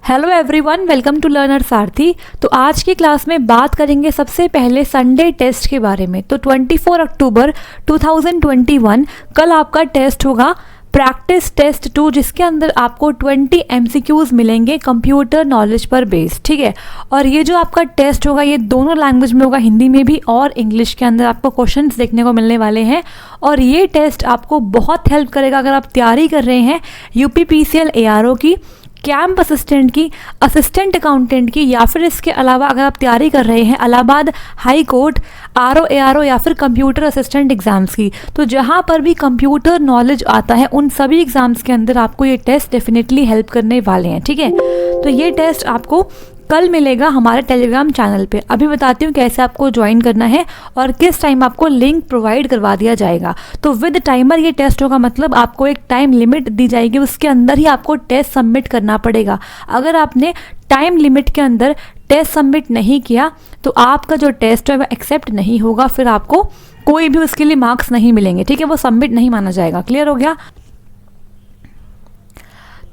Hello everyone, welcome to learner Sarathi. तो आज की क्लास में बात करेंगे सबसे पहले संडे टेस्ट के बारे में। तो 24 अक्टूबर 2021 कल आपका टेस्ट होगा प्रैक्टिस टेस्ट 2, जिसके अंदर आपको 20 MCQs मिलेंगे कंप्यूटर नॉलेज पर बेस्ड, ठीक है। और ये जो आपका टेस्ट होगा ये दोनों लैंग्वेज में होगा, हिंदी में भी और इंग्लिश के अंदर आपको क्वेश्चंस देखने को मिलने वाले हैं। और ये टेस्ट आपको बहुत हेल्प करेगा अगर आप तैयारी कर रहे हैं UPPCL ARO की, कैंप असिस्टेंट की, असिस्टेंट अकाउंटेंट की, या फिर इसके अलावा अगर आप तैयारी कर रहे हैं Allahabad high court, RO ARO या फिर कंप्यूटर असिस्टेंट एग्ज़ाम्स की। तो जहाँ पर भी कंप्यूटर नॉलेज आता है उन सभी एग्ज़ाम्स के अंदर आपको ये टेस्ट डेफिनेटली हेल्प करने वाले हैं, ठीक है। तो ये टेस्ट आपको कल मिलेगा हमारे टेलीग्राम चैनल पे। अभी बताती हूँ कैसे आपको ज्वाइन करना है और किस टाइम आपको लिंक प्रोवाइड करवा दिया जाएगा। तो विद टाइमर ये टेस्ट होगा, मतलब आपको एक टाइम लिमिट दी जाएगी, उसके अंदर ही आपको टेस्ट सबमिट करना पड़ेगा। अगर आपने टाइम लिमिट के अंदर टेस्ट सबमिट नहीं किया तो आपका जो टेस्ट है वह एक्सेप्ट नहीं होगा, फिर आपको कोई भी उसके लिए मार्क्स नहीं मिलेंगे, ठीक है। वो सबमिट नहीं माना जाएगा। क्लियर हो गया?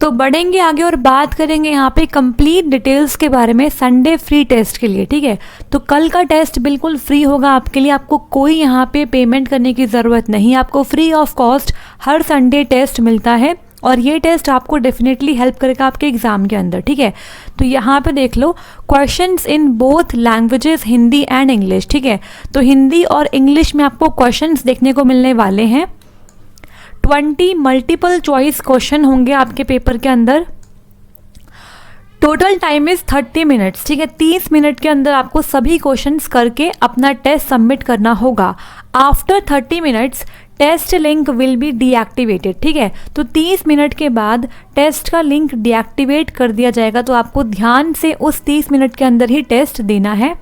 तो बढ़ेंगे आगे और बात करेंगे यहाँ पे कंप्लीट डिटेल्स के बारे में संडे फ्री टेस्ट के लिए, ठीक है। तो कल का टेस्ट बिल्कुल फ्री होगा आपके लिए, आपको कोई यहाँ पे पेमेंट करने की ज़रूरत नहीं, आपको फ्री ऑफ कॉस्ट हर संडे टेस्ट मिलता है। और ये टेस्ट आपको डेफिनेटली हेल्प करेगा आपके एग्ज़ाम के अंदर, ठीक है। तो यहाँ पे देख लो questions in both languages, Hindi and English, ठीक है। तो हिंदी और इंग्लिश में आपको क्वेश्चंस देखने को मिलने वाले हैं। 20 मल्टीपल चॉइस क्वेश्चन होंगे आपके पेपर के अंदर। टोटल टाइम इज 30 मिनट्स, ठीक है। 30 मिनट के अंदर आपको सभी क्वेश्चंस करके अपना टेस्ट सबमिट करना होगा। After 30 minutes test link will be deactivated, ठीक है। तो 30 मिनट के बाद टेस्ट का लिंक डीएक्टिवेट कर दिया जाएगा। तो आपको ध्यान से उस 30 मिनट के अंदर ही टेस्ट देना है।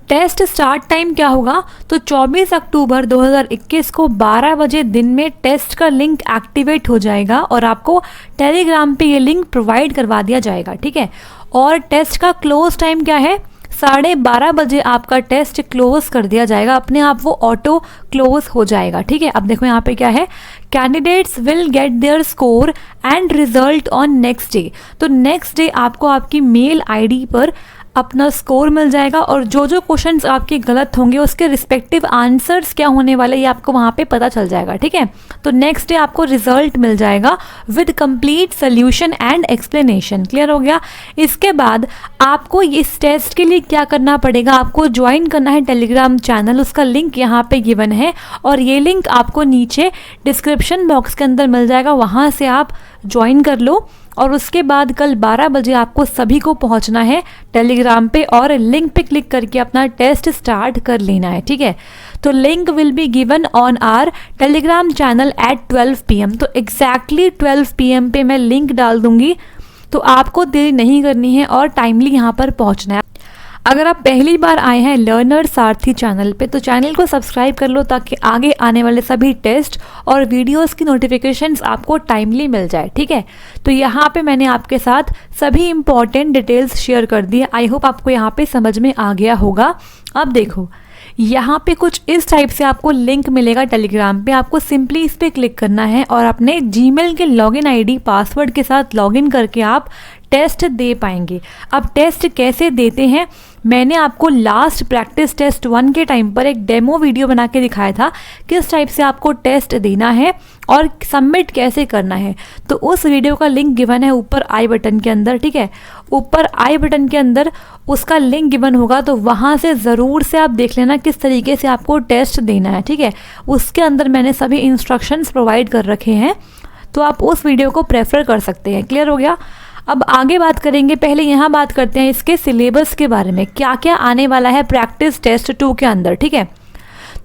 टेस्ट स्टार्ट टाइम क्या होगा? तो 24 अक्टूबर 2021 को 12 बजे दिन में टेस्ट का लिंक एक्टिवेट हो जाएगा और आपको टेलीग्राम पे ये लिंक प्रोवाइड करवा दिया जाएगा, ठीक है। और टेस्ट का क्लोज टाइम क्या है? 12:30 बजे आपका टेस्ट क्लोज कर दिया जाएगा, अपने आप वो ऑटो क्लोज हो जाएगा, ठीक है। अब देखो यहाँ पे क्या है, candidates will get their score and result on next day. तो नेक्स्ट डे आपको आपकी मेल ID पर अपना स्कोर मिल जाएगा और जो जो क्वेश्चंस आपके गलत होंगे उसके रिस्पेक्टिव आंसर्स क्या होने वाले ये आपको वहाँ पे पता चल जाएगा, ठीक है। तो नेक्स्ट डे आपको रिजल्ट मिल जाएगा with complete solution and explanation. Clear हो गया? इसके बाद आपको इस टेस्ट के लिए क्या करना पड़ेगा? आपको ज्वाइन करना है टेलीग्राम चैनल, उसका लिंक यहाँ पे गिवन है और ये लिंक आपको नीचे डिस्क्रिप्शन बॉक्स के अंदर मिल जाएगा, वहाँ से आप ज्वाइन कर लो। और उसके बाद कल 12 बजे आपको सभी को पहुंचना है टेलीग्राम पे और लिंक पे क्लिक करके अपना टेस्ट स्टार्ट कर लेना है, ठीक है। तो link will be given on our telegram channel at 12 PM। तो एग्जैक्टली 12 PM पे मैं लिंक डाल दूंगी, तो आपको देरी नहीं करनी है और टाइमली यहाँ पर पहुँचना है। अगर आप पहली बार आए हैं लर्नर सारथी चैनल पे तो चैनल को सब्सक्राइब कर लो ताकि आगे आने वाले सभी टेस्ट और वीडियोस की नोटिफिकेशंस आपको टाइमली मिल जाए, ठीक है। तो यहाँ पे मैंने आपके साथ सभी इंपॉर्टेंट डिटेल्स शेयर कर दी। आई होप आपको यहाँ पे समझ में आ गया होगा। अब देखो यहाँ पे कुछ इस टाइप से आपको लिंक मिलेगा टेलीग्राम पे, आपको सिंपली इस पे क्लिक करना है और अपने जीमेल के लॉगिन ID पासवर्ड के साथ लॉगिन करके आप टेस्ट दे पाएंगे। अब टेस्ट कैसे देते हैं, मैंने आपको लास्ट प्रैक्टिस टेस्ट 1 के टाइम पर एक डेमो वीडियो बना के दिखाया था किस टाइप से आपको टेस्ट देना है और सबमिट कैसे करना है। तो उस वीडियो का लिंक गिवन है ऊपर आई बटन के अंदर, ठीक है। ऊपर आई बटन के अंदर उसका लिंक गिवन होगा, तो वहाँ से ज़रूर से आप देख लेना किस तरीके से आपको टेस्ट देना है, ठीक है। उसके अंदर मैंने सभी इंस्ट्रक्शंस प्रोवाइड कर रखे हैं, तो आप उस वीडियो को प्रेफर कर सकते हैं। क्लियर हो गया? अब आगे बात करेंगे, पहले यहाँ बात करते हैं इसके सिलेबस के बारे में, क्या क्या आने वाला है प्रैक्टिस टेस्ट 2 के अंदर, ठीक है।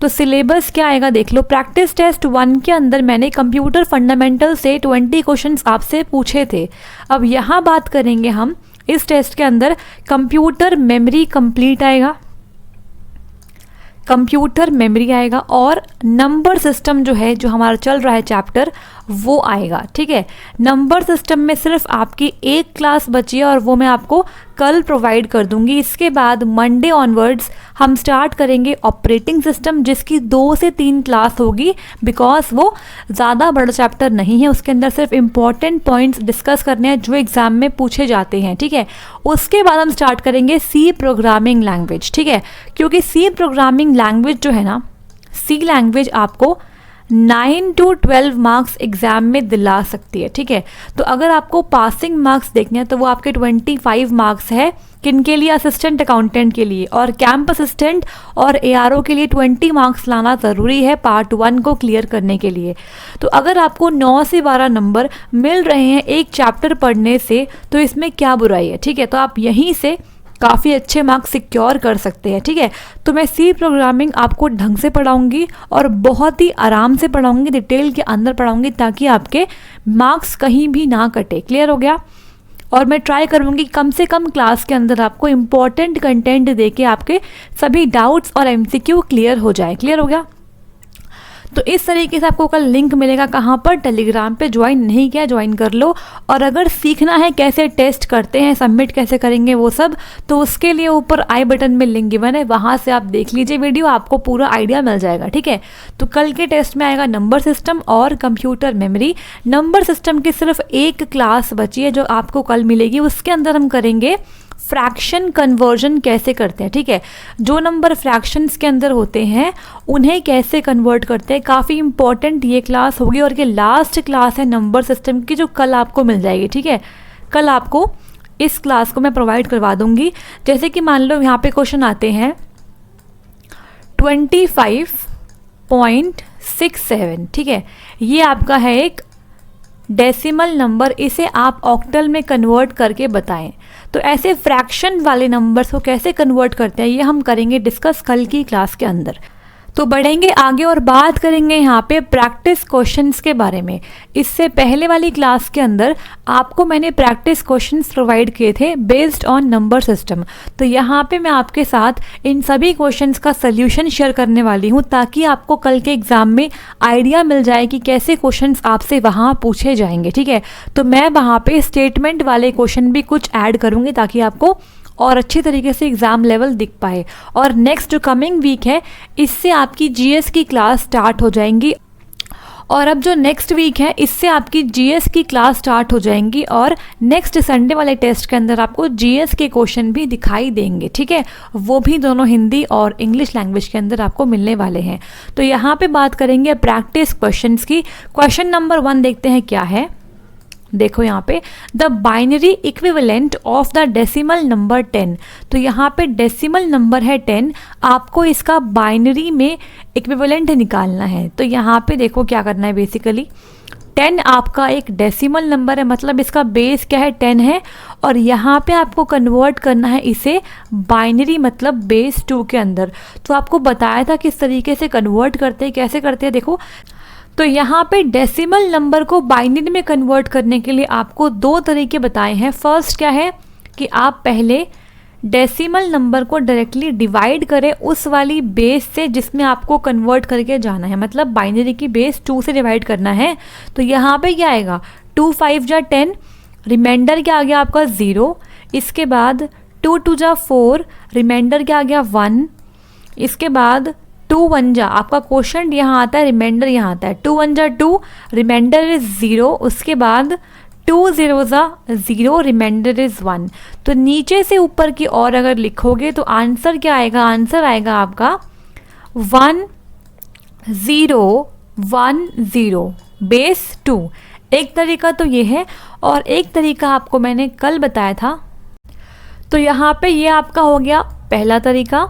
तो सिलेबस क्या आएगा देख लो। प्रैक्टिस टेस्ट 1 के अंदर मैंने कंप्यूटर फंडामेंटल से 20 क्वेश्चंस आपसे पूछे थे। अब यहाँ बात करेंगे हम इस टेस्ट के अंदर कंप्यूटर मेमोरी कंप्लीट आएगा, कंप्यूटर मेमोरी आएगा और नंबर सिस्टम जो है जो हमारा चल रहा है चैप्टर वो आएगा, ठीक है। नंबर सिस्टम में सिर्फ आपकी एक क्लास बची है और वो मैं आपको कल प्रोवाइड कर दूंगी। इसके बाद मंडे ऑनवर्ड्स हम स्टार्ट करेंगे ऑपरेटिंग सिस्टम, जिसकी 2 से 3 क्लास होगी, बिकॉज वो ज़्यादा बड़ा चैप्टर नहीं है, उसके अंदर सिर्फ इंपॉर्टेंट पॉइंट्स डिस्कस करने हैं जो एग्जाम में पूछे जाते हैं, ठीक है। उसके बाद हम स्टार्ट करेंगे सी प्रोग्रामिंग लैंग्वेज, ठीक है, क्योंकि सी प्रोग्रामिंग लैंग्वेज जो है ना, सी लैंग्वेज आपको 9 to 12 मार्क्स एग्जाम में दिला सकती है, ठीक है। तो अगर आपको पासिंग मार्क्स देखने हैं तो वो आपके 25 मार्क्स है, किनके लिए, असिस्टेंट अकाउंटेंट के लिए, और कैंप असिस्टेंट और एआरओ के लिए 20 मार्क्स लाना ज़रूरी है पार्ट 1 को क्लियर करने के लिए। तो अगर आपको 9 से 12 नंबर मिल रहे हैं एक चैप्टर पढ़ने से तो इसमें क्या बुराई है, ठीक है। तो आप यहीं से काफ़ी अच्छे मार्क्स सिक्योर कर सकते हैं, ठीक है। तो मैं सी प्रोग्रामिंग आपको ढंग से पढ़ाऊंगी और बहुत ही आराम से पढ़ाऊंगी, डिटेल के अंदर पढ़ाऊंगी, ताकि आपके मार्क्स कहीं भी ना कटे। क्लियर हो गया। और मैं ट्राई करूंगी कम से कम क्लास के अंदर आपको इम्पॉर्टेंट कंटेंट दे के आपके सभी डाउट्स और एमसीक्यू क्लियर हो जाए। क्लियर हो गया। तो इस तरीके से आपको कल लिंक मिलेगा, कहाँ पर, टेलीग्राम पे। ज्वाइन नहीं किया, ज्वाइन कर लो। और अगर सीखना है कैसे टेस्ट करते हैं, सबमिट कैसे करेंगे वो सब, तो उसके लिए ऊपर आई बटन में लिंक गिवन है, वहाँ से आप देख लीजिए वीडियो, आपको पूरा आइडिया मिल जाएगा, ठीक है। तो कल के टेस्ट में आएगा नंबर सिस्टम और कंप्यूटर मेमोरी। नंबर सिस्टम की सिर्फ एक क्लास बची है जो आपको कल मिलेगी, उसके अंदर हम करेंगे फ्रैक्शन कन्वर्जन कैसे करते हैं, ठीक है। जो नंबर फ्रैक्शंस के अंदर होते हैं उन्हें कैसे कन्वर्ट करते हैं, काफ़ी इंपॉर्टेंट ये क्लास होगी। और ये लास्ट क्लास है नंबर सिस्टम की जो कल आपको मिल जाएगी, ठीक है। कल आपको इस क्लास को मैं प्रोवाइड करवा दूंगी। जैसे कि मान लो यहाँ पे क्वेश्चन आते हैं 25.67, ठीक है। ये आपका है एक डेसिमल नंबर, इसे आप ऑक्टल में कन्वर्ट करके बताएं। तो ऐसे फ्रैक्शन वाले नंबर्स को कैसे कन्वर्ट करते हैं ये हम करेंगे डिस्कस कल की क्लास के अंदर। तो बढ़ेंगे आगे और बात करेंगे यहाँ पे प्रैक्टिस क्वेश्चंस के बारे में। इससे पहले वाली क्लास के अंदर आपको मैंने प्रैक्टिस क्वेश्चंस प्रोवाइड किए थे बेस्ड ऑन नंबर सिस्टम। तो यहाँ पे मैं आपके साथ इन सभी क्वेश्चंस का सल्यूशन शेयर करने वाली हूँ, ताकि आपको कल के एग्जाम में आइडिया मिल जाए कि कैसे क्वेश्चंस आपसे वहाँ पूछे जाएंगे, ठीक है। तो मैं वहाँ पे स्टेटमेंट वाले क्वेश्चन भी कुछ ऐड करूँगी ताकि आपको और अच्छी तरीके से एग्ज़ाम लेवल दिख पाए। और नेक्स्ट जो कमिंग वीक है इससे आपकी जीएस की क्लास स्टार्ट हो जाएंगी। और अब जो नेक्स्ट वीक है इससे आपकी जीएस की क्लास स्टार्ट हो जाएंगी, और नेक्स्ट संडे वाले टेस्ट के अंदर आपको जीएस के क्वेश्चन भी दिखाई देंगे, ठीक है। वो भी दोनों हिंदी और इंग्लिश लैंग्वेज के अंदर आपको मिलने वाले हैं। तो यहाँ पे बात करेंगे प्रैक्टिस क्वेश्चंस की। क्वेश्चन नंबर 1 देखते हैं क्या है। देखो यहाँ पे the binary equivalent of the decimal number 10। तो यहाँ पे डेसिमल नंबर है 10, आपको इसका बाइनरी में इक्विवेलेंट निकालना है। तो यहाँ पे देखो क्या करना है, बेसिकली 10 आपका एक डेसिमल नंबर है, मतलब इसका बेस क्या है 10 है, और यहाँ पे आपको कन्वर्ट करना है इसे बाइनरी मतलब बेस 2 के अंदर। तो आपको बताया था किस तरीके से कन्वर्ट करते हैं, कैसे करते हैं। देखो तो यहाँ पे डेसिमल नंबर को बाइनरी में कन्वर्ट करने के लिए आपको 2 तरीके बताए हैं। फर्स्ट क्या है कि आप पहले डेसिमल नंबर को डायरेक्टली डिवाइड करें उस वाली बेस से जिसमें आपको कन्वर्ट करके जाना है, मतलब बाइनरी की बेस 2 से डिवाइड करना है। तो यहाँ पे क्या आएगा 2 5 जा 10, रिमाइंडर क्या आ गया आपका 0। इसके बाद 2 2 जा 4, रिमाइंडर क्या आ गया 1। इसके बाद 2 1 जा, आपका क्वेश्चन यहाँ आता है, रिमाइंडर यहाँ आता है। 2 1 जा 2, रिमाइंडर इज 0। उसके बाद 2 0 जा 0, रिमाइंडर इज 1। तो नीचे से ऊपर की ओर अगर लिखोगे तो आंसर क्या आएगा, आंसर आएगा आपका 1 0 1 0 बेस 2। एक तरीका तो ये है, और एक तरीका आपको मैंने कल बताया था। तो यहाँ पे ये आपका हो गया पहला तरीका।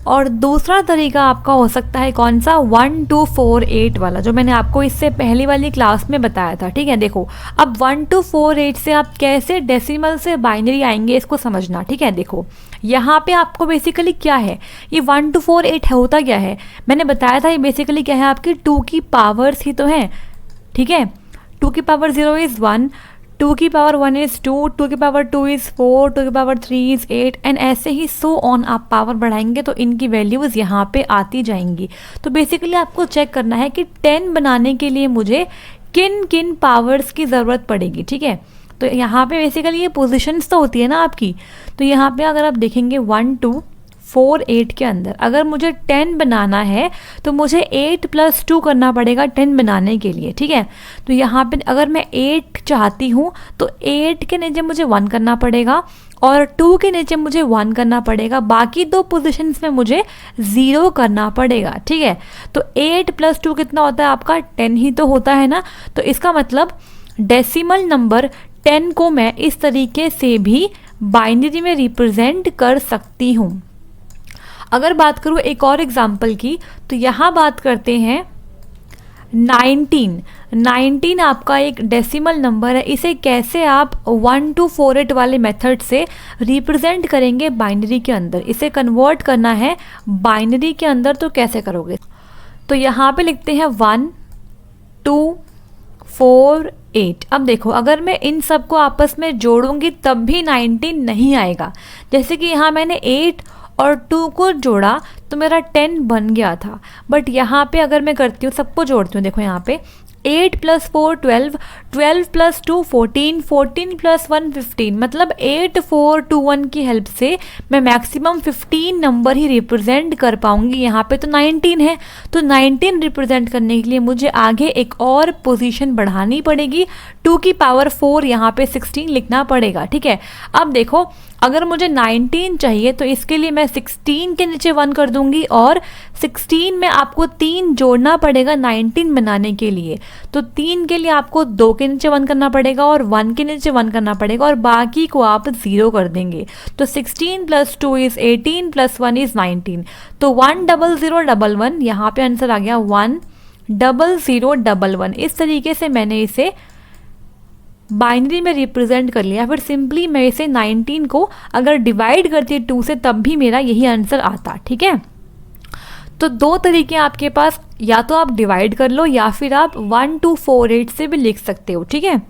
और दूसरा तरीका आपका हो सकता है कौन सा, 1 2 4 8 वाला, जो मैंने आपको इससे पहली वाली क्लास में बताया था, ठीक है। देखो अब 1 2 4 8 से आप कैसे डेसिमल से बाइनरी आएंगे इसको समझना, ठीक है। देखो यहाँ पे आपको बेसिकली क्या है, ये 1 2 4 8 होता क्या है, मैंने बताया था। ये बेसिकली क्या है, आपकी 2 की पावर्स ही तो है, ठीक है। 2 की पावर 0 इज़ 1, 2 की पावर 1 इज़ 2, 2 की पावर 2 इज़ 4, 2 की पावर 3 इज़ 8, एंड ऐसे ही सो ऑन। आप पावर बढ़ाएंगे तो इनकी वैल्यूज़ यहाँ पे आती जाएंगी। तो बेसिकली आपको चेक करना है कि 10 बनाने के लिए मुझे किन किन पावर्स की ज़रूरत पड़ेगी, ठीक है। तो यहाँ पे बेसिकली ये पोजीशंस तो होती है ना आपकी, तो यहाँ पे अगर आप देखेंगे 1 2 4 8 के अंदर अगर मुझे 10 बनाना है तो मुझे 8 + 2 करना पड़ेगा 10 बनाने के लिए, ठीक है। तो यहाँ पे अगर मैं 8 चाहती हूँ तो 8 के नीचे मुझे 1 करना पड़ेगा और 2 के नीचे मुझे 1 करना पड़ेगा, बाकी दो पोजीशंस में मुझे 0 करना पड़ेगा, ठीक है। तो 8 + 2 कितना होता है आपका 10 ही तो होता है ना। तो इसका मतलब डेसिमल नंबर 10 को मैं इस तरीके से भी बाइनरी में रिप्रेजेंट कर सकती हूँ। अगर बात करूँ एक और एग्जाम्पल की, तो यहाँ बात करते हैं 19। 19 आपका एक डेसिमल नंबर है, इसे कैसे आप 1 to 48 वाले मेथड से रिप्रेजेंट करेंगे बाइनरी के अंदर, इसे कन्वर्ट करना है बाइनरी के अंदर, तो कैसे करोगे। तो यहाँ पे लिखते हैं 1 2 4 8। अब देखो अगर मैं इन सबको आपस में जोड़ूंगी तब भी 19 नहीं आएगा। जैसे कि यहाँ मैंने 8 और 2 को जोड़ा तो मेरा 10 बन गया था, बट यहाँ पे अगर मैं करती हूँ सबको जोड़ती हूँ, देखो यहाँ पे 8 + 4 12, 12 + 2 14, 14 + 1 15, मतलब 8 4 2 1 की हेल्प से मैं मैक्सिमम 15 नंबर ही रिप्रेजेंट कर पाऊंगी। यहाँ पे तो 19 है, तो 19 रिप्रेजेंट करने के लिए मुझे आगे एक और पोजीशन बढ़ानी पड़ेगी, 2 की पावर 4 यहाँ पे 16 लिखना पड़ेगा, ठीक है। अब देखो अगर मुझे 19 चाहिए तो इसके लिए मैं 16 के नीचे 1 कर दूंगी और 16 में आपको 3 जोड़ना पड़ेगा 19 बनाने के लिए। तो 3 के लिए आपको 2 के नीचे 1 करना पड़ेगा और 1 के नीचे 1 करना पड़ेगा और बाकी को आप 0 कर देंगे। तो 16 + 2 = 18 + 1 = 19। तो 10011 यहाँ पे आंसर आ गया 10011। इस तरीके से मैंने इसे बाइनरी में रिप्रेजेंट कर लिया। फिर सिंपली मैं इसे 19 को अगर डिवाइड करती 2 से तब भी मेरा यही आंसर आता, ठीक है। तो दो तरीके आपके पास, या तो आप डिवाइड कर लो या फिर आप 1 2 4 8 से भी लिख सकते हो, ठीक है।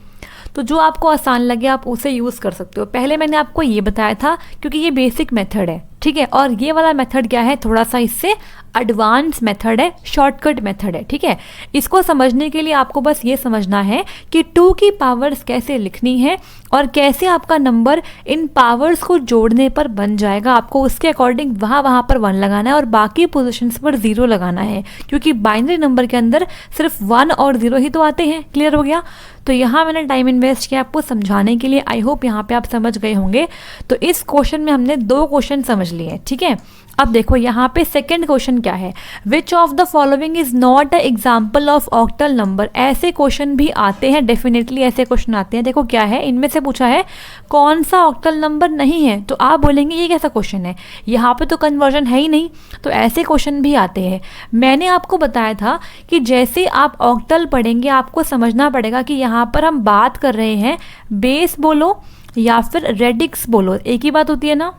तो जो आपको आसान लगे आप उसे यूज़ कर सकते हो। पहले मैंने आपको ये बताया था क्योंकि ये बेसिक मेथड है, ठीक है। और ये वाला मेथड क्या है, थोड़ा सा इससे एडवांस मेथड है, शॉर्टकट मेथड है, ठीक है। इसको समझने के लिए आपको बस ये समझना है कि 2 की पावर्स कैसे लिखनी है और कैसे आपका नंबर इन पावर्स को जोड़ने पर बन जाएगा। आपको उसके अकॉर्डिंग वहाँ पर 1 लगाना है और बाकी पोजीशंस पर 0 लगाना है, क्योंकि बाइनरी नंबर के अंदर सिर्फ 1 और 0 ही तो आते हैं। क्लियर हो गया। तो यहाँ मैंने टाइम इन्वेस्ट किया आपको समझाने के लिए। आई होप यहाँ पे आप समझ गए होंगे। तो इस क्वेश्चन में हमने 2 क्वेश्चन समझ लिए, ठीक है। अब देखो यहाँ पे सेकंड क्वेश्चन क्या है, which of the following is not a example of octal number. ऐसे क्वेश्चन भी आते हैं, डेफिनेटली ऐसे क्वेश्चन आते हैं। देखो क्या है, इनमें से पूछा है कौन सा ऑक्टल नंबर नहीं है, तो आप बोलेंगे ये कैसा क्वेश्चन है, यहाँ पे तो कन्वर्जन है ही नहीं। तो ऐसे क्वेश्चन भी आते हैं। मैंने आपको बताया था कि जैसे आप ऑक्टल पढ़ेंगे आपको समझना पड़ेगा कि यहाँ पर हम बात कर रहे हैं बेस बोलो या फिर रेडिक्स बोलो, एक ही बात होती है ना।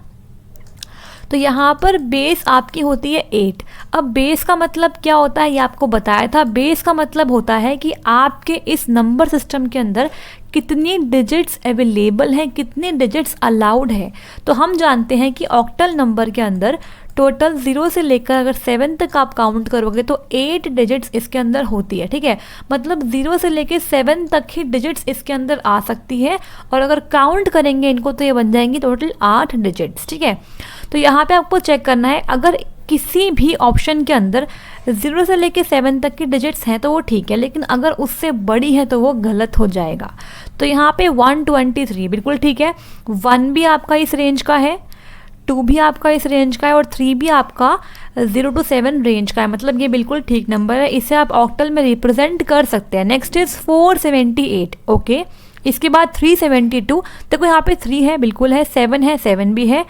तो यहाँ पर बेस आपकी होती है 8। अब बेस का मतलब क्या होता है ये आपको बताया था। बेस का मतलब होता है कि आपके इस नंबर सिस्टम के अंदर कितनी डिजिट्स अवेलेबल हैं, कितने डिजिट्स अलाउड है। तो हम जानते हैं कि ऑक्टल नंबर के अंदर टोटल 0 से लेकर अगर 7 तक आप काउंट करोगे तो 8 डिजिट्स इसके अंदर होती है, ठीक है। मतलब 0 से लेकर 7 तक ही डिजिट्स इसके अंदर आ सकती है और अगर काउंट करेंगे इनको तो ये बन जाएंगी टोटल 8 डिजिट्स, ठीक है। तो यहाँ पे आपको चेक करना है, अगर किसी भी ऑप्शन के अंदर 0 से लेकर 7 तक की डिजिट्स हैं तो वो ठीक है, लेकिन अगर उससे बड़ी है तो वो गलत हो जाएगा। तो यहाँ पे 123 बिल्कुल ठीक है, 1 भी आपका इस रेंज का है, 2 भी आपका इस रेंज का है और 3 भी आपका 0 to 7 रेंज का है, मतलब ये बिल्कुल ठीक नंबर है। इसे आप ऑक्टल में रिप्रेजेंट कर सकते हैं। Next is 478, okay. इसके बाद 372, देखो यहाँ पे 3 है, बिल्कुल है, 7 भी है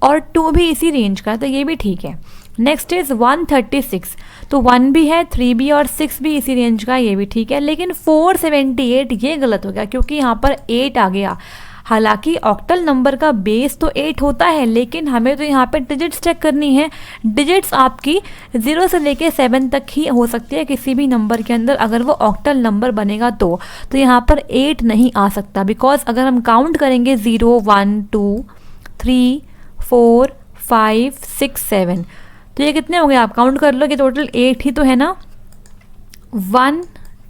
और 2 भी इसी रेंज का है, तो ये भी ठीक है। नेक्स्ट इज 136, तो 1 भी है, 3 भी और 6 भी इसी रेंज का, ये भी ठीक है। लेकिन 478 ये गलत हो गया क्योंकि यहाँ पर 8 आ गया। हालांकि ऑक्टल नंबर का बेस तो 8 होता है, लेकिन हमें तो यहाँ पे डिजिट्स चेक करनी है। डिजिट्स आपकी 0 से लेके 7 तक ही हो सकती है किसी भी नंबर के अंदर, अगर वो ऑक्टल नंबर बनेगा तो यहाँ पर 8 नहीं आ सकता, बिकॉज अगर हम काउंट करेंगे 0 1 2 3 4 5 6 7, तो ये कितने हो गए आप काउंट कर लो कि टोटल 8 ही तो है ना। 1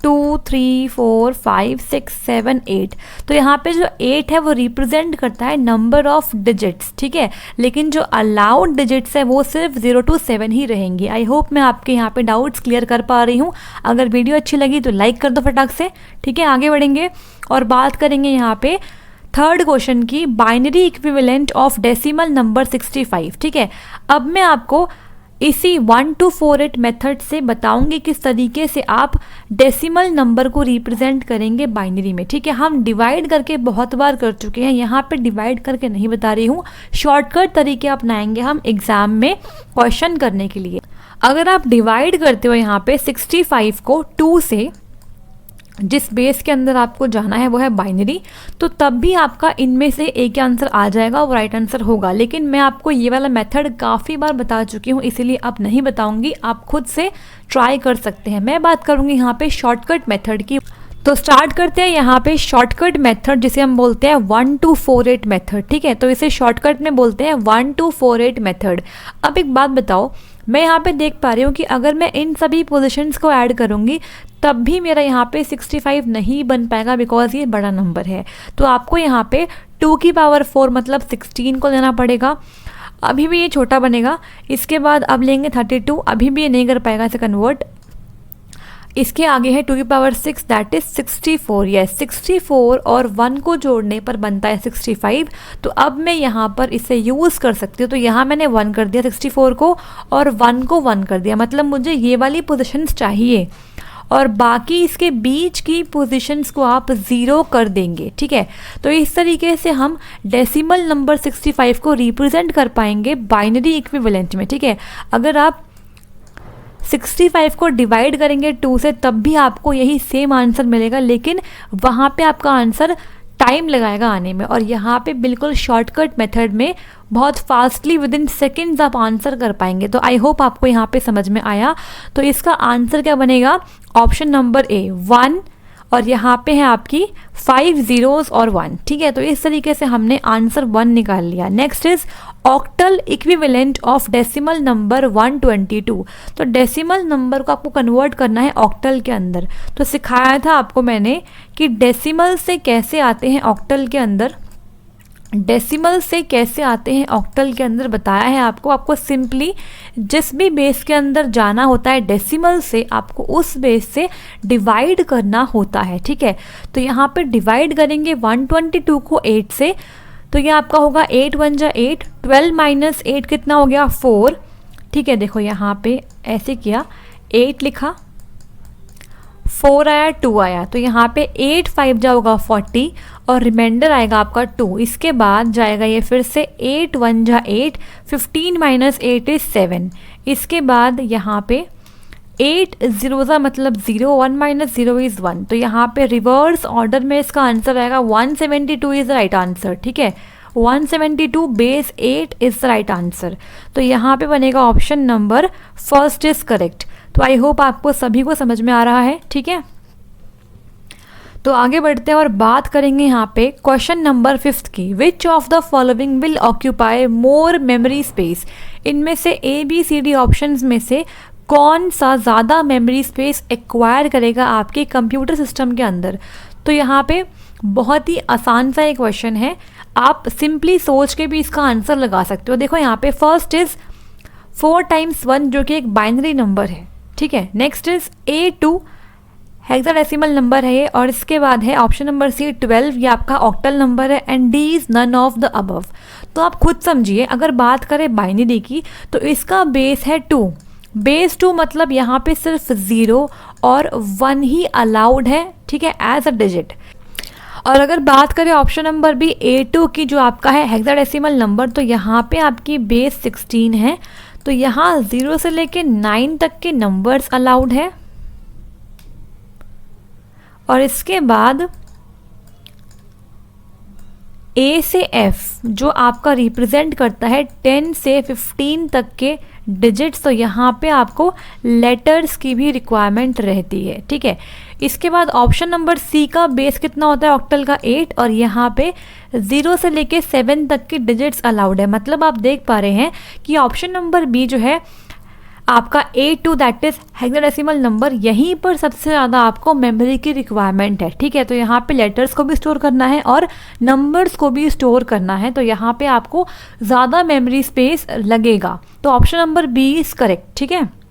2 3 4 5 6 7 8। तो यहाँ पे जो 8 है वो रिप्रेजेंट करता है नंबर ऑफ डिजिट्स, ठीक है, लेकिन जो अलाउड डिजिट्स है वो सिर्फ 0 to 7 ही रहेंगी। आई होप मैं आपके यहाँ पे डाउट्स क्लियर कर पा रही हूँ। अगर वीडियो अच्छी लगी तो लाइक कर दो फटाक से, ठीक है। आगे बढ़ेंगे और बात करेंगे यहाँ पे थर्ड क्वेश्चन की, binary equivalent of decimal number 65, ठीक है। अब मैं आपको इसी 1 to 48 मेथड से बताऊंगी किस तरीके से आप डेसिमल नंबर को रिप्रेजेंट करेंगे बाइनरी में, ठीक है। हम डिवाइड करके बहुत बार कर चुके हैं, यहाँ पे डिवाइड करके नहीं बता रही हूँ, शॉर्टकट तरीके अपनाएंगे हम एग्जाम में क्वेश्चन करने के लिए। अगर आप डिवाइड करते हो यहाँ पे 65 को 2 से, जिस बेस के अंदर आपको जाना है वो है बाइनरी, तो तब भी आपका इनमें से एक आंसर आ जाएगा, वो राइट आंसर होगा। लेकिन मैं आपको ये वाला मेथड काफ़ी बार बता चुकी हूँ, इसीलिए अब नहीं बताऊंगी, आप खुद से ट्राई कर सकते हैं। मैं बात करूँगी यहाँ पे शॉर्टकट मेथड की। तो स्टार्ट करते हैं यहाँ पे शॉर्टकट मेथड, जिसे हम बोलते हैं 1 to 48 मेथड, ठीक है। तो इसे शॉर्टकट में बोलते हैं 1 to 48 मेथड। अब एक बात बताओ, मैं यहाँ पे देख पा रही हूँ कि अगर मैं इन सभी पोजीशंस को ऐड करूँगी तब भी मेरा यहाँ पे 65 नहीं बन पाएगा, बिकॉज ये बड़ा नंबर है। तो आपको यहाँ पे 2 की पावर 4 मतलब 16 को लेना पड़ेगा, अभी भी ये छोटा बनेगा। इसके बाद अब लेंगे 32, अभी भी ये नहीं कर पाएगा इसे कन्वर्ट। इसके आगे है 2 की पावर 6 दैट इज 64। यस, 64 और 1 को जोड़ने पर बनता है 65। तो अब मैं यहाँ पर इसे यूज़ कर सकती हूँ। तो यहाँ मैंने 1 कर दिया 64 को और 1 को 1 कर दिया, मतलब मुझे ये वाली पोजीशंस चाहिए और बाकी इसके बीच की पोजीशंस को आप 0 कर देंगे, ठीक है। तो इस तरीके से हम डेसिमल नंबर 65 को रिप्रेजेंट कर पाएंगे बाइनरी इक्विवेलेंट में, ठीक है। अगर आप 65 को डिवाइड करेंगे 2 से तब भी आपको यही सेम आंसर मिलेगा, लेकिन वहाँ पे आपका आंसर टाइम लगाएगा आने में, और यहाँ पे बिल्कुल शॉर्टकट मेथड में बहुत फास्टली विद इन सेकेंड्स आप आंसर कर पाएंगे। तो आई होप आपको यहाँ पे समझ में आया। तो इसका आंसर क्या बनेगा, ऑप्शन नंबर ए 1, और यहाँ पे है आपकी 5 zeros और 1, ठीक है। तो इस तरीके से हमने आंसर 1 निकाल लिया। Next is octal equivalent of decimal number 122। तो डेसिमल नंबर को आपको कन्वर्ट करना है ऑक्टल के अंदर। तो सिखाया था आपको मैंने कि डेसिमल से कैसे आते हैं ऑक्टल के अंदर, डेसिमल से कैसे आते हैं ऑक्टल के अंदर बताया है आपको। आपको सिंपली जिस भी बेस के अंदर जाना होता है डेसिमल से, आपको उस बेस से डिवाइड करना होता है, ठीक है। तो यहाँ पे डिवाइड करेंगे 122 को 8 से, तो ये आपका होगा 8 1 जा 8, 12 माइनस 8 कितना हो गया 4, ठीक है। देखो यहाँ पे ऐसे किया, 8 लिखा, 4 आया, 2 आया, तो यहाँ पे 8 5 जा होगा 40 और रिमाइंडर आएगा आपका 2। इसके बाद जाएगा ये फिर से 8 1 जा 8, 15 माइनस 8 इज 7। इसके बाद यहाँ पे 8 0 जा मतलब 0, 1 माइनस 0 इज 1। तो यहाँ पे रिवर्स ऑर्डर में इसका आंसर आएगा 172 इज द राइट आंसर, ठीक है। 172 base 8 is the right answer. तो यहाँ पे बनेगा option number first is correct. तो आई होप आपको सभी को समझ में आ रहा है, ठीक है। तो आगे बढ़ते हैं और बात करेंगे यहाँ पे क्वेश्चन नंबर 5 की। Which of the following will occupy more memory space. इनमें से ABCD ऑप्शंस में से कौन सा ज़्यादा मेमोरी स्पेस एक्वायर करेगा आपके कंप्यूटर सिस्टम के अंदर। तो यहाँ पे बहुत ही आसान सा एक क्वेश्चन है, आप सिंपली सोच के भी इसका आंसर लगा सकते हो। देखो यहाँ पे फर्स्ट इज 4 times 1 जो कि एक बाइनरी नंबर है, ठीक है। Next is A2 hexadecimal number है ये, और इसके बाद है ऑप्शन नंबर C 12, ये आपका ऑक्टल नंबर है, and D is none of the above. तो आप खुद समझिए, अगर बात करें बाइनरी की तो इसका बेस है 2, बेस 2 मतलब यहाँ पे सिर्फ 0 और 1 ही अलाउड है, ठीक है, एज अ डिजिट। और अगर बात करें ऑप्शन नंबर B A2 की जो आपका है हेक्साडेसिमल नंबर, तो यहाँ पे आपकी बेस 16 है, तो यहाँ 0 से लेके 9 तक के नंबर्स अलाउड है। और इसके बाद A से F जो आपका रिप्रेजेंट करता है 10 से 15 तक के डिजिट्स, तो यहाँ पे आपको लेटर्स की भी रिक्वायरमेंट रहती है, ठीक है। इसके बाद ऑप्शन नंबर C का बेस कितना होता है ऑक्टल का 8, और यहाँ पे 0 से लेके 7 तक के डिजिट्स अलाउड है। मतलब आप देख पा रहे हैं कि ऑप्शन नंबर B जो है आपका A2 that is hexadecimal number, यहीं पर सबसे ज़्यादा आपको मेमोरी की रिक्वायरमेंट है, ठीक है। तो यहाँ पे लेटर्स को भी स्टोर करना है और नंबर्स को भी स्टोर करना है, तो यहाँ पे आपको ज़्यादा मेमोरी स्पेस लगेगा। तो option number B is correct, ठीक है।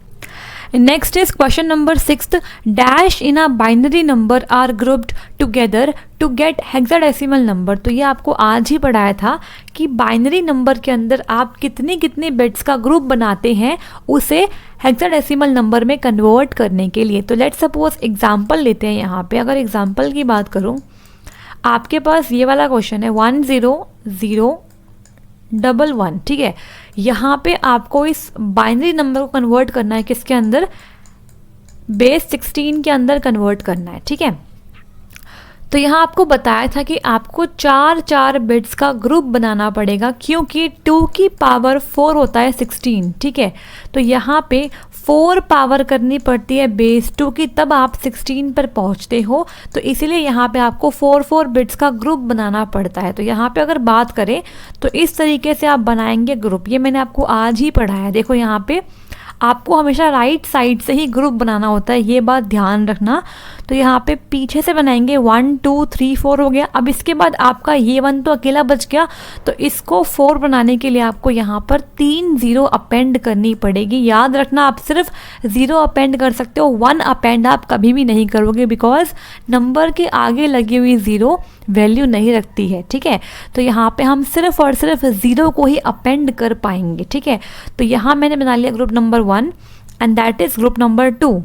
Next is question number 6, dash in a binary number are grouped together to get hexadecimal number. तो ये आपको आज ही पढ़ाया था कि बाइनरी नंबर के अंदर आप कितने कितने बिट्स का ग्रुप बनाते हैं उसे हेक्साडेसिमल नंबर में कन्वर्ट करने के लिए। तो लेट्स सपोज एग्जांपल लेते हैं यहाँ पे। अगर एग्जांपल की बात करूँ, आपके पास ये वाला क्वेश्चन है 10011, ठीक है। यहाँ पे आपको इस बाइनरी नंबर को कन्वर्ट करना है किसके अंदर, बेस 16 के अंदर कन्वर्ट करना है, ठीक है। तो यहाँ आपको बताया था कि आपको 4 बिट्स का ग्रुप बनाना पड़ेगा, क्योंकि 2 की पावर 4 होता है 16, ठीक है। तो यहाँ पे 4 पावर करनी पड़ती है बेस 2 की, तब आप 16 पर पहुँचते हो। तो इसीलिए यहाँ पे आपको 4 बिट्स का ग्रुप बनाना पड़ता है। तो यहाँ पे अगर बात करें तो इस तरीके से आप बनाएंगे ग्रुप। ये मैंने आपको आज ही पढ़ाया है। देखो यहाँ पे आपको हमेशा राइट साइड से ही ग्रुप बनाना होता है, ये बात ध्यान रखना। तो यहाँ पे पीछे से बनाएंगे 1 2 3 4 हो गया। अब इसके बाद आपका ये 1 तो अकेला बच गया, तो इसको 4 बनाने के लिए आपको यहाँ पर 3 0 अपेंड करनी पड़ेगी। याद रखना, आप सिर्फ 0 अपेंड कर सकते हो, 1 अपेंड आप कभी भी नहीं करोगे, बिकॉज नंबर के आगे लगी हुई 0 वैल्यू नहीं रखती है, ठीक है। तो यहाँ पे हम सिर्फ और सिर्फ 0 को ही अपेंड कर पाएंगे, ठीक है। तो यहाँ मैंने बना लिया group number 1 and that is group number 2।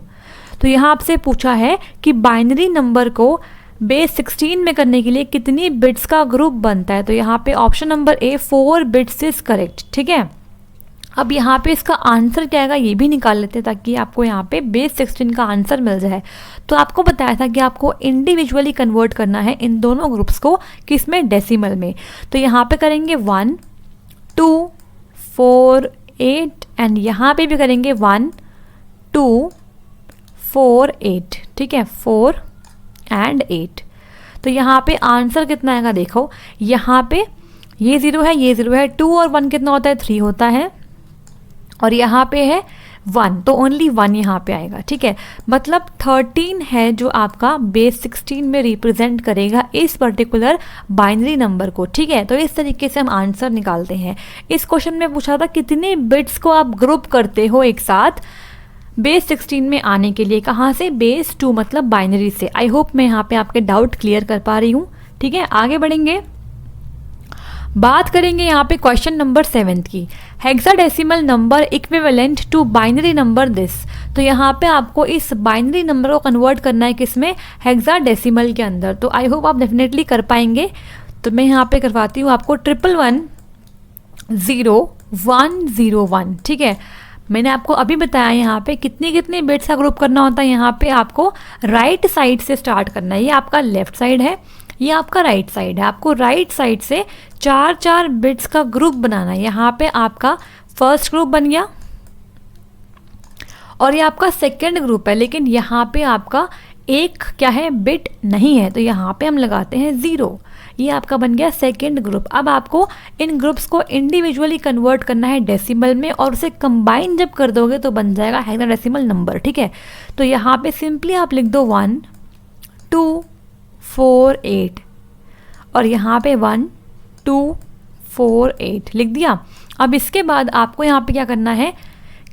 तो यहाँ आपसे पूछा है कि बाइनरी नंबर को बेस 16 में करने के लिए कितनी बिट्स का ग्रुप बनता है। तो यहाँ पे option number A 4 bits is correct, ठीक है। अब यहाँ पे इसका आंसर क्या आएगा ये भी निकाल लेते हैं, ताकि आपको यहाँ पे बेस 16 का आंसर मिल जाए। तो आपको बताया था कि आपको इंडिविजुअली कन्वर्ट करना है इन दोनों ग्रुप्स को, किसमें, डेसिमल में। तो यहाँ पे करेंगे 1 2 4 8 एंड यहाँ पे भी करेंगे 1 2 4 8, ठीक है, 4 एंड 8। तो यहाँ पे आंसर कितना आएगा, देखो यहाँ पे ये 0 है, ये 0 है, 2 और 1 कितना होता है, 3 होता है, और यहाँ पे है 1, तो ओनली 1 यहाँ पे आएगा, ठीक है। मतलब 13 है जो आपका बेस 16 में रिप्रेजेंट करेगा इस पर्टिकुलर बाइनरी नंबर को, ठीक है। तो इस तरीके से हम आंसर निकालते हैं। इस क्वेश्चन में पूछा था कितने बिट्स को आप ग्रुप करते हो एक साथ बेस 16 में आने के लिए, कहाँ से, बेस 2 मतलब बाइनरी से। आई होप मैं यहाँ पे आपके डाउट क्लियर कर पा रही हूँ, ठीक है। आगे बढ़ेंगे, बात करेंगे यहाँ पे क्वेश्चन नंबर 7 की। Hexadecimal number equivalent to binary number this. तो यहाँ पे आपको इस बाइनरी नंबर को कन्वर्ट करना है किसमें, हेक्साडेसिमल के अंदर। तो आई होप आप डेफिनेटली कर पाएंगे। तो मैं यहाँ पे करवाती हूँ आपको 11100101, ठीक है। मैंने आपको अभी बताया यहाँ पे कितने कितने बिट्स का ग्रुप करना होता है। यहाँ पे आपको राइट साइड से स्टार्ट करना है। ये आपका लेफ्ट साइड है, ये आपका राइट साइड है। आपको राइट साइड से 4 बिट्स का ग्रुप बनाना है। यहाँ पे आपका फर्स्ट ग्रुप बन गया और ये आपका सेकंड ग्रुप है, लेकिन यहाँ पे आपका एक क्या है, बिट नहीं है, तो यहाँ पे हम लगाते हैं 0। ये आपका बन गया सेकंड ग्रुप। अब आपको इन ग्रुप्स को इंडिविजुअली कन्वर्ट करना है डेसिमल में, और उसे कंबाइन जब कर दोगे तो बन जाएगा हेक्साडेसिमल नंबर, ठीक है। तो यहाँ पे सिंपली आप लिख दो 1 2 4 8 और यहाँ पे 1 2 4 8 लिख दिया। अब इसके बाद आपको यहाँ पे क्या करना है,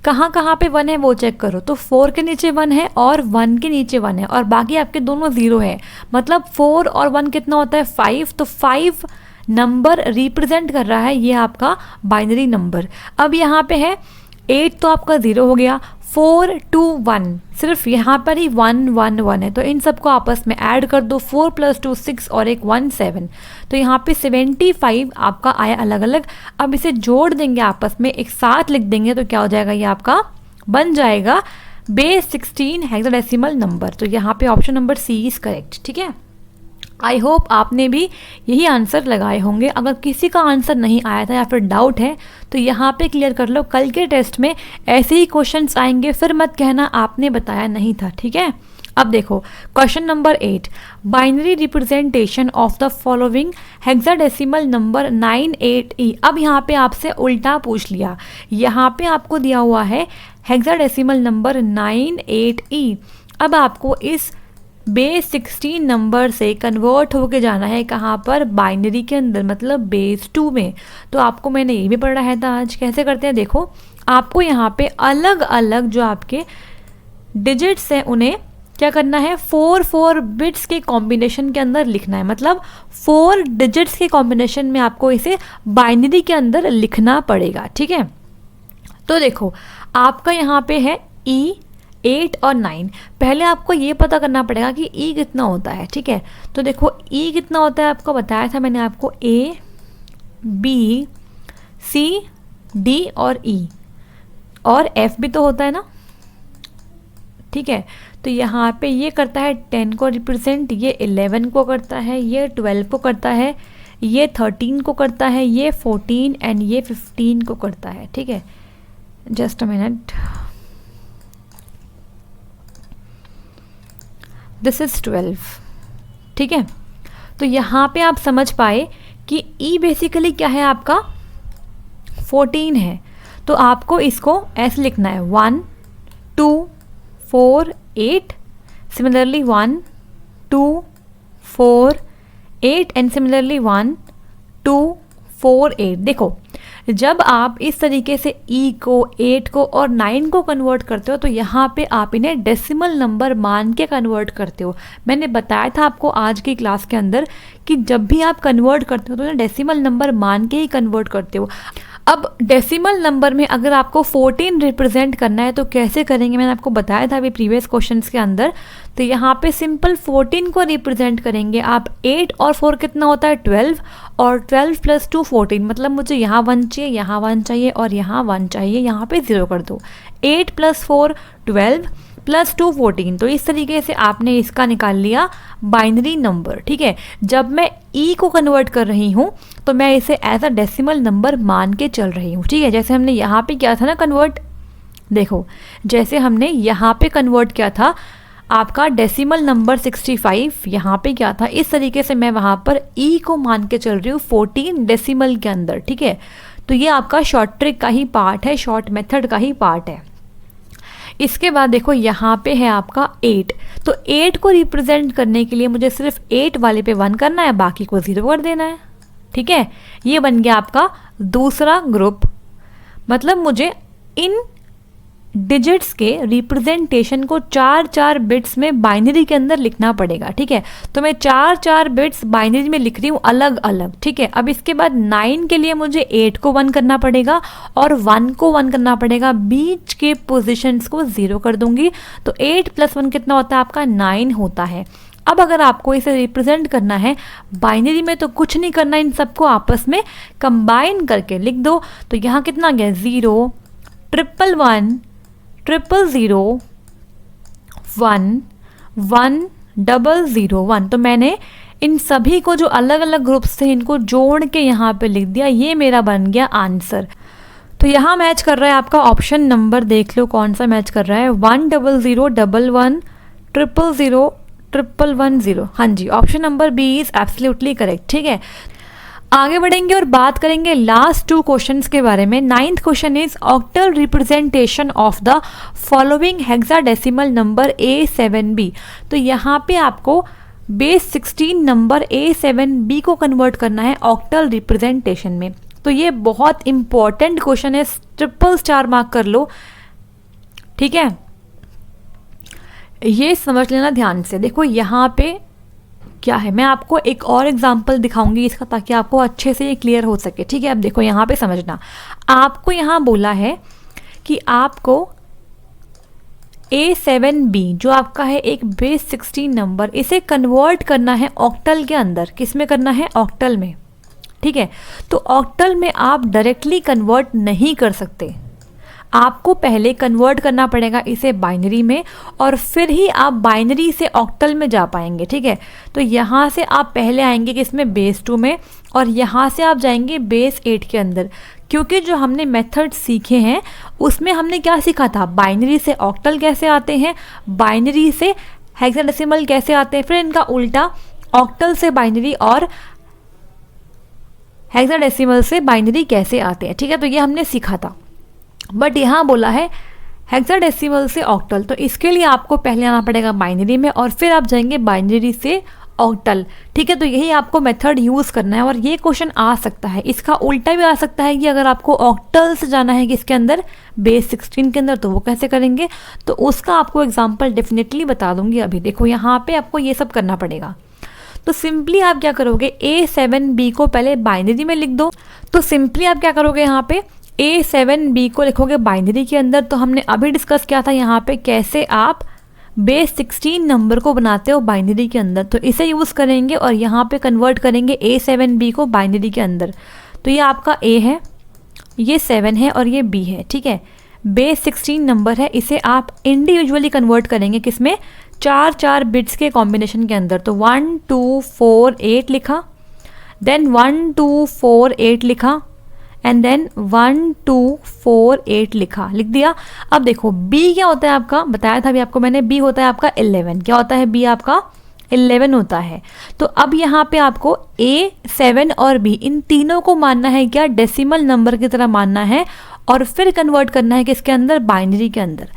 कहाँ कहाँ पे 1 है वो चेक करो। तो 4 के नीचे 1 है और 1 के नीचे 1 है, और बाकी आपके दोनों 0 है। मतलब 4 और 1 कितना होता है, 5। तो 5 नंबर रिप्रेजेंट कर रहा है ये आपका बाइनरी नंबर। अब यहाँ पे है 8 तो आपका 0 हो गया, 4 2 1 सिर्फ यहाँ पर ही 1 1 1 है, तो इन सबको आपस में ऐड कर दो। 4 + 2 6 और एक 1 7, तो यहाँ पे 75 आपका आया अलग अलग। अब इसे जोड़ देंगे आपस में, एक साथ लिख देंगे, तो क्या हो जाएगा, ये आपका बन जाएगा बेस 16 हेक्साडेसिमल नंबर। तो यहाँ पे option number C is correct, ठीक है। आई होप आपने भी यही आंसर लगाए होंगे। अगर किसी का आंसर नहीं आया था या फिर डाउट है तो यहाँ पे क्लियर कर लो। कल के टेस्ट में ऐसे ही क्वेश्चंस आएंगे, फिर मत कहना आपने बताया नहीं था, ठीक है। अब देखो question number 8, binary representation of the following hexadecimal number 98E। अब यहाँ पे आपसे उल्टा पूछ लिया। यहाँ पे आपको दिया हुआ है हेक्साडेसिमल नंबर 98E। अब आपको इस बेस 16 नंबर से कन्वर्ट होके जाना है कहाँ पर, बाइनरी के अंदर, मतलब बेस 2 में। तो आपको मैंने ये भी पढ़ाया था आज। कैसे करते हैं देखो, आपको यहाँ पे अलग अलग जो आपके डिजिट्स हैं उन्हें क्या करना है, 4 बिट्स के कॉम्बिनेशन के अंदर लिखना है। मतलब 4 डिजिट्स के कॉम्बिनेशन में आपको इसे बाइनरी के अंदर लिखना पड़ेगा, ठीक है। तो देखो आपका यहाँ पे है E 8 और 9। पहले आपको ये पता करना पड़ेगा कि E कितना होता है, ठीक है। तो देखो E कितना होता है आपको बताया था मैंने आपको, A B C D और E, और F भी तो होता है ना, ठीक है। तो यहाँ पे ये करता है 10 को रिप्रेजेंट, ये 11 को करता है, ये 12 को करता है, ये 13 को करता है, ये 14 एंड ये 15 को करता है, ठीक है। Just a minute, this is 12, ठीक है। तो यहाँ पे आप समझ पाए कि E बेसिकली क्या है आपका, 14 है। तो आपको इसको ऐसे लिखना है 1 2 4 8, सिमिलरली 1 2 4 8 एंड सिमिलरली 1 2 4 8। देखो जब आप इस तरीके से E को 8 को और 9 को कन्वर्ट करते हो तो यहाँ पे आप इन्हें डेसिमल नंबर मान के कन्वर्ट करते हो। मैंने बताया था आपको आज की क्लास के अंदर कि जब भी आप कन्वर्ट करते हो तो इन्हें डेसिमल नंबर मान के ही कन्वर्ट करते हो। अब डेसिमल नंबर में अगर आपको 14 रिप्रेजेंट करना है तो कैसे करेंगे, मैंने आपको बताया था अभी प्रीवियस क्वेश्चंस के अंदर। तो यहाँ पे सिंपल 14 को रिप्रेजेंट करेंगे आप। 8 और 4 कितना होता है, 12, और 12 + 2 14। मतलब मुझे यहाँ 1 चाहिए, यहाँ 1 चाहिए और यहाँ 1 चाहिए, यहाँ पे 0 कर दो। 8 + 4 12 + 2 14। तो इस तरीके से आपने इसका निकाल लिया बाइनरी नंबर, ठीक है। जब मैं E को कन्वर्ट कर रही हूँ तो मैं इसे एज अ डेसिमल नंबर मान के चल रही हूँ, ठीक है। जैसे हमने यहाँ पे किया था ना कन्वर्ट, देखो जैसे हमने यहाँ पे कन्वर्ट किया था आपका डेसिमल नंबर 65, यहाँ पे क्या था, इस तरीके से मैं वहाँ पर E को मान के चल रही हूँ 14 डेसिमल के अंदर, ठीक है। तो ये आपका शॉर्ट ट्रिक का ही पार्ट है, शॉर्ट मेथड का ही पार्ट है। इसके बाद देखो यहाँ पे है आपका 8। तो 8 को रिप्रेजेंट करने के लिए मुझे सिर्फ 8 वाले पे 1 करना है, बाकी को 0 कर देना है, ठीक है। ये बन गया आपका दूसरा ग्रुप। मतलब मुझे इन डिजिट्स के रिप्रेजेंटेशन को 4 बिट्स में बाइनरी के अंदर लिखना पड़ेगा, ठीक है। तो मैं 4 बिट्स बाइनरी में लिख रही हूँ अलग अलग, ठीक है। अब इसके बाद 9 के लिए मुझे 8 को 1 करना पड़ेगा और 1 को 1 करना पड़ेगा, बीच के पोजीशंस को 0 कर दूंगी। तो 8 + 1 कितना होता है आपका, 9 होता है। अब अगर आपको इसे रिप्रेजेंट करना है बाइनरी में तो कुछ नहीं करना, इन सबको आपस में कंबाइन करके लिख दो। तो यहाँ कितना गया, 0 1 1 0 1 1 0 1। तो मैंने इन सभी को जो अलग अलग ग्रुप्स थे इनको जोड़ के यहाँ पे लिख दिया, ये मेरा बन गया आंसर। तो यहाँ मैच कर रहा है आपका ऑप्शन नंबर, देख लो कौन सा मैच कर रहा है, 1 0 0 1 1 0 0 1 1 0। हाँ जी, option number B is absolutely correct, ठीक है। आगे बढ़ेंगे और बात करेंगे लास्ट 2 क्वेश्चंस के बारे में। 9th question is octal representation of the following hexadecimal number A7B। तो यहाँ पे आपको बेस 16 नंबर A7B को कन्वर्ट करना है ऑक्टल रिप्रेजेंटेशन में। तो ये बहुत इंपॉर्टेंट क्वेश्चन है, ट्रिपल स्टार मार्क कर लो, ठीक है। ये समझ लेना ध्यान से। देखो यहाँ पे क्या है, मैं आपको एक और एग्जाम्पल दिखाऊंगी इसका ताकि आपको अच्छे से ये क्लियर हो सके, ठीक है। अब देखो यहाँ पे समझना, आपको यहाँ बोला है कि आपको A7B जो आपका है एक बेस 16 नंबर, इसे कन्वर्ट करना है ऑक्टल के अंदर। किस में करना है, ऑक्टल में, ठीक है। तो ऑक्टल में आप डायरेक्टली कन्वर्ट नहीं कर सकते, आपको पहले कन्वर्ट करना पड़ेगा इसे बाइनरी में और फिर ही आप बाइनरी से ऑक्टल में जा पाएंगे, ठीक है। तो यहाँ से आप पहले आएंगे किसमें, बेस 2 में, और यहाँ से आप जाएंगे बेस 8 के अंदर। क्योंकि जो हमने मेथड सीखे हैं उसमें हमने क्या सीखा था, बाइनरी से ऑक्टल कैसे आते हैं, बाइनरी से हेक्साडेसिमल कैसे आते हैं, फिर इनका उल्टा ऑक्टल से बाइनरी और हेक्साडेसिमल से बाइनरी कैसे आते हैं, ठीक है। तो ये हमने सीखा था। बट यहाँ बोला है हेक्साडेसिमल से ऑक्टल। तो इसके लिए आपको पहले आना पड़ेगा बाइनरी में और फिर आप जाएंगे बाइनरी से ऑक्टल, ठीक है। तो यही आपको मेथड यूज़ करना है और ये क्वेश्चन आ सकता है। इसका उल्टा भी आ सकता है कि अगर आपको ऑक्टल से जाना है कि इसके अंदर बेस 16 के अंदर, तो वो कैसे करेंगे, तो उसका आपको एग्जाम्पल डेफिनेटली बता दूंगी। अभी देखो यहाँ पे आपको ये सब करना पड़ेगा। तो सिंपली आप क्या करोगे, A7B को पहले बाइनरी में लिख दो। तो सिंपली आप क्या करोगे, यहाँ पे A7B को लिखोगे बाइनरी के अंदर। तो हमने अभी डिस्कस किया था यहाँ पे कैसे आप बेस 16 नंबर को बनाते हो बाइनरी के अंदर, तो इसे यूज़ करेंगे और यहाँ पे कन्वर्ट करेंगे A7B को बाइनरी के अंदर। तो ये आपका A है, ये 7 है और ये B है, ठीक है। बेस 16 नंबर है, इसे आप इंडिविजुअली कन्वर्ट करेंगे किसमें, 4 बिट्स के कॉम्बिनेशन के अंदर। तो 1 2 4 8 लिखा, देन 1 2 4 8 लिखा एंड देन 1 2 4 8 लिखा, लिख दिया। अब देखो B क्या होता है आपका, बताया था अभी आपको मैंने, B होता है आपका 11। क्या होता है B आपका 11 होता है। तो अब यहाँ पे आपको A 7 और B इन तीनों को मानना है क्या, डेसिमल नंबर की तरह मानना है और फिर कन्वर्ट करना है किसके अंदर, बाइनरी के अंदर।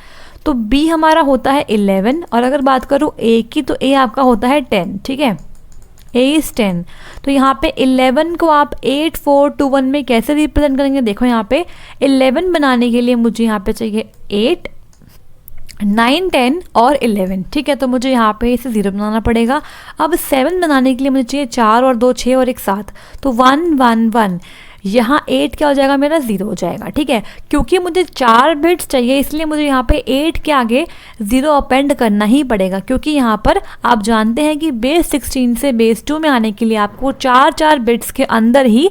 तो B हमारा होता है 11 और अगर बात करूँ A की तो A आपका होता है 10, ठीक है। A is 10। तो यहाँ पे 11 को आप 8 4 2 1 में कैसे रिप्रेजेंट करेंगे, देखो यहाँ पे 11 बनाने के लिए मुझे यहाँ पे चाहिए 8 9 10 और 11, ठीक है। तो मुझे यहाँ पे इसे 0 बनाना पड़ेगा। अब 7 बनाने के लिए मुझे चाहिए 4 और 2 6 और 1 7, तो 1 1 1। यहाँ 8 क्या हो जाएगा मेरा, 0 हो जाएगा, ठीक है। क्योंकि मुझे 4 बिट्स चाहिए इसलिए मुझे यहाँ पे 8 के आगे 0 अपेंड करना ही पड़ेगा, क्योंकि यहाँ पर आप जानते हैं कि बेस 16 से बेस 2 में आने के लिए आपको 4 बिट्स के अंदर ही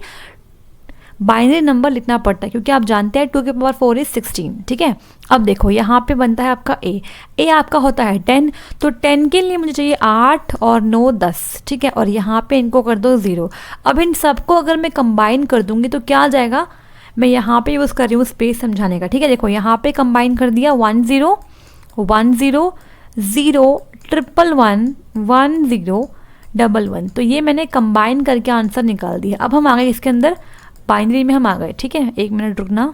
बाइनरी नंबर लिखना पड़ता है, क्योंकि आप जानते हैं 2 की पावर 4 इज 16, ठीक है। अब देखो यहाँ पे बनता है आपका A आपका होता है 10। तो 10 के लिए मुझे चाहिए 8 और 9 10, ठीक है। और यहाँ पे इनको कर दो 0। अब इन सबको अगर मैं कंबाइन कर दूंगी तो क्या आ जाएगा, मैं यहाँ पे यूज़ कर रही हूँ स्पेस समझाने का, ठीक है। देखो यहाँ पे कंबाइन कर दिया 1 0 1 0 0 1 1 1 0 1 1। तो ये मैंने कंबाइन करके आंसर निकाल दिया। अब हम आ गए इसके अंदर बाइनरी में हम आ गए, ठीक है। 1 मिनट रुकना।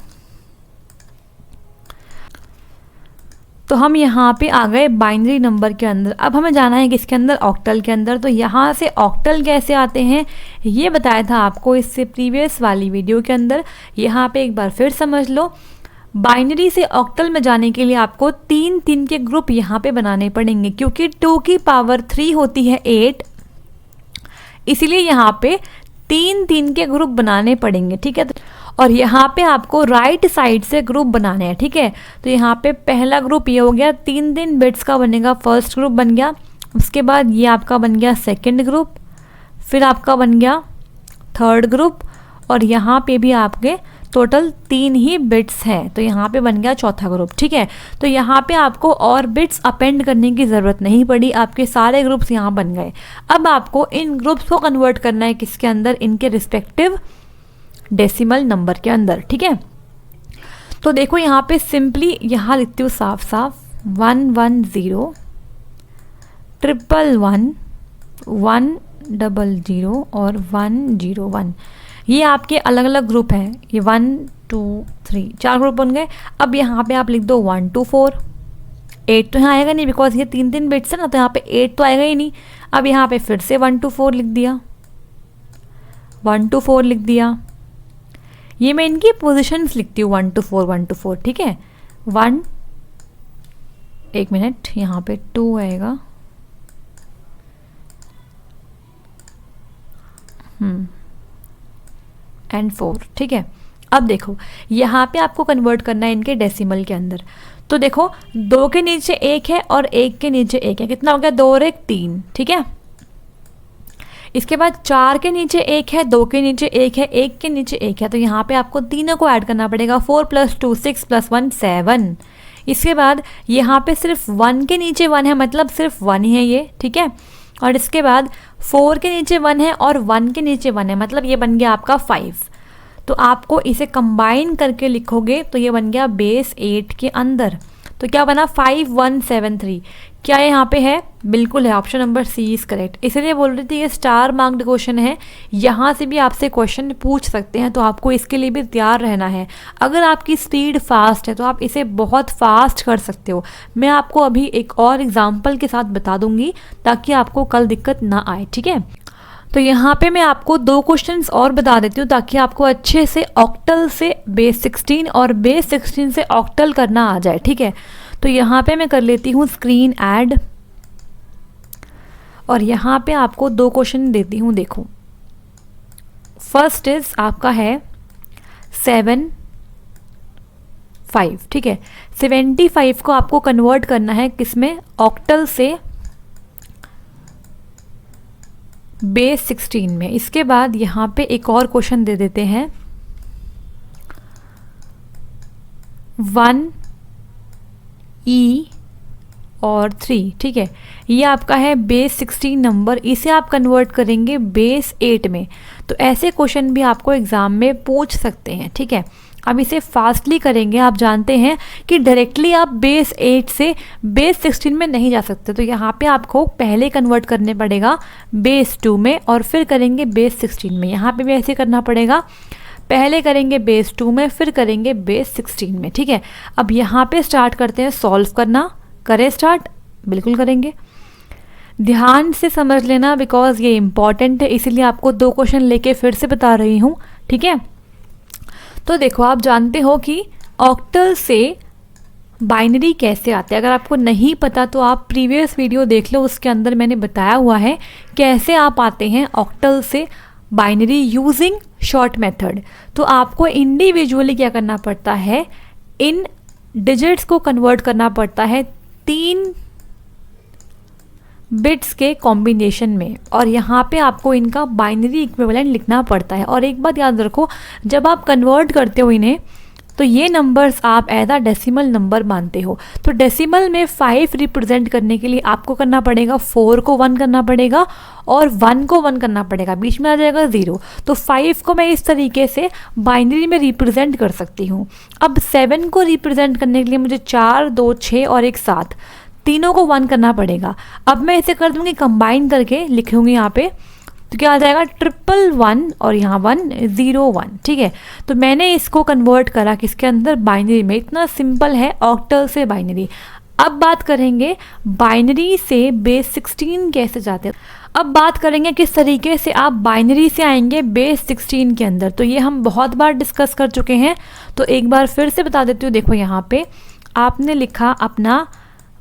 तो हम यहाँ पे आ गए बाइनरी नंबर के अंदर। अब हमें जाना है किसके अंदर, ऑक्टल के अंदर। तो यहाँ से ऑक्टल कैसे आते हैं ये बताया था आपको इससे प्रीवियस वाली वीडियो के अंदर। यहाँ पे एक बार फिर समझ लो, बाइनरी से ऑक्टल में जाने के लिए आपको 3 के ग्रुप यहाँ पे बनाने पड़ेंगे, क्योंकि 2 की पावर 3 होती है 8, इसीलिए यहाँ पे 3 के ग्रुप बनाने पड़ेंगे, ठीक है। और यहाँ पे आपको राइट साइड से ग्रुप बनाने हैं, ठीक है। तो यहाँ पे पहला ग्रुप ये हो गया, 3 बिट्स का बनेगा, फर्स्ट ग्रुप बन गया। उसके बाद ये आपका बन गया सेकंड ग्रुप, फिर आपका बन गया थर्ड ग्रुप और यहाँ पे भी आपके टोटल 3 ही बिट्स हैं, तो यहाँ पे बन गया चौथा ग्रुप, ठीक है। तो यहाँ पे आपको और बिट्स अपेंड करने की ज़रूरत नहीं पड़ी, आपके सारे ग्रुप्स यहाँ बन गए। अब आपको इन ग्रुप्स को कन्वर्ट करना है किसके अंदर, इनके रिस्पेक्टिव डेसिमल नंबर के अंदर, ठीक है। तो देखो यहाँ पे सिंपली यहाँ लिखती हूँ साफ साफ 1 1 0 1 1 1 0 0 और 1 0 1। ये आपके अलग अलग ग्रुप हैं, ये 1 2 3 4 ग्रुप बन गए। अब यहाँ पे आप लिख दो 1 2 4। 8 तो यहाँ आएगा नहीं बिकॉज ये 3 बिट्स है ना, तो यहाँ पे 8 तो आएगा ही नहीं। अब यहाँ पे फिर से 1 2 4 लिख दिया, 1 2 4 लिख दिया। ये मैं इनकी पोजीशंस लिखती हूँ 1 2 4 1 2 4, ठीक है। 1 1 मिनट, यहाँ पे 2 आएगा, एंड 4, ठीक है। अब देखो यहाँ पे आपको कन्वर्ट करना है इनके डेसिमल के अंदर। तो देखो 2 के नीचे 1 है और 1 के नीचे 1 है, कितना हो गया 2 और 1 3, ठीक है। इसके बाद 4 के नीचे 1 है, 2 के नीचे 1 है, 1 के नीचे 1 है, तो यहाँ पे आपको तीनों को ऐड करना पड़ेगा। 4 + 2 6 + 1 7। इसके बाद यहाँ पे सिर्फ 1 के नीचे 1 है, मतलब सिर्फ 1 ही है ये, ठीक है। और इसके बाद 4 के नीचे 1 है और 1 के नीचे 1 है, मतलब ये बन गया आपका 5। तो आपको इसे कंबाइन करके लिखोगे तो ये बन गया बेस 8 के अंदर। तो क्या बना 5 1 7 3। क्या यहाँ पे है? बिल्कुल है, option number C is correct. इसलिए बोल रही थी ये स्टार मार्क्ड क्वेश्चन है, यहाँ से भी आपसे क्वेश्चन पूछ सकते हैं, तो आपको इसके लिए भी तैयार रहना है। अगर आपकी स्पीड फास्ट है तो आप इसे बहुत फास्ट कर सकते हो। मैं आपको अभी एक और एग्जाम्पल के साथ बता दूंगी ताकि आपको कल दिक्कत ना आए, ठीक है। तो यहाँ पे मैं आपको 2 क्वेश्चंस और बता देती हूँ ताकि आपको अच्छे से ऑक्टल से बेस 16 और बेस 16 से ऑक्टल करना आ जाए, ठीक है। तो यहाँ पे मैं कर लेती हूँ स्क्रीन ऐड और यहाँ पे आपको 2 क्वेश्चन देती हूँ। देखो, फर्स्ट इज आपका है 7 5, ठीक है। 75 को आपको कन्वर्ट करना है किसमें? ऑक्टल से बेस 16 में। इसके बाद यहाँ पे एक और क्वेश्चन दे देते हैं 1 E और 3, ठीक है। ये आपका है बेस 16 नंबर, इसे आप कन्वर्ट करेंगे बेस 8 में। तो ऐसे क्वेश्चन भी आपको एग्जाम में पूछ सकते हैं, ठीक है। अब इसे फास्टली करेंगे। आप जानते हैं कि डायरेक्टली आप बेस 8 से बेस 16 में नहीं जा सकते, तो यहाँ पे आपको पहले कन्वर्ट करने पड़ेगा बेस 2 में और फिर करेंगे बेस 16 में। यहाँ पे भी ऐसे करना पड़ेगा, पहले करेंगे बेस 2 में फिर करेंगे बेस 16 में, ठीक है। अब यहाँ पे स्टार्ट करते हैं सॉल्व करना। करें स्टार्ट? बिल्कुल करेंगे। ध्यान से समझ लेना बिकॉज ये इंपॉर्टेंट है, इसीलिए आपको 2 क्वेश्चन लेके फिर से बता रही हूँ, ठीक है। तो देखो, आप जानते हो कि ऑक्टल से बाइनरी कैसे आते हैं। अगर आपको नहीं पता तो आप प्रीवियस वीडियो देख लो, उसके अंदर मैंने बताया हुआ है कैसे आप आते हैं ऑक्टल से बाइनरी यूजिंग शॉर्ट मेथड। तो आपको इंडिविजुअली क्या करना पड़ता है, इन डिजिट्स को कन्वर्ट करना पड़ता है 3 बिट्स के कॉम्बिनेशन में, और यहाँ पे आपको इनका बाइनरी इक्विवेलेंट लिखना पड़ता है। और एक बात याद रखो, जब आप कन्वर्ट करते हो इन्हें तो ये नंबर्स आप एज अ डेसिमल नंबर मानते हो। तो डेसिमल में 5 रिप्रेजेंट करने के लिए आपको करना पड़ेगा 4 को 1 करना पड़ेगा और 1 को 1 करना पड़ेगा, बीच में आ जाएगा 0। तो 5 को मैं इस तरीके से बाइनरी में रिप्रेजेंट कर सकती हूँ। अब 7 को रिप्रेजेंट करने के लिए मुझे 4 2 6 और एक 7, तीनों को 1 करना पड़ेगा। अब मैं इसे कर दूंगी कंबाइन करके, लिखूंगी यहाँ पे, तो क्या आ जाएगा 111 और यहाँ 101, ठीक है। तो मैंने इसको कन्वर्ट करा किसके अंदर? बाइनरी में। इतना सिंपल है ऑक्टल से बाइनरी। अब बात करेंगे बाइनरी से बेस 16 कैसे जाते हैं। अब बात करेंगे किस तरीके से आप बाइनरी से आएंगे बेस 16 के अंदर। तो ये हम बहुत बार डिस्कस कर चुके हैं, तो एक बार फिर से बता देती हूँ। देखो, यहाँ पे आपने लिखा अपना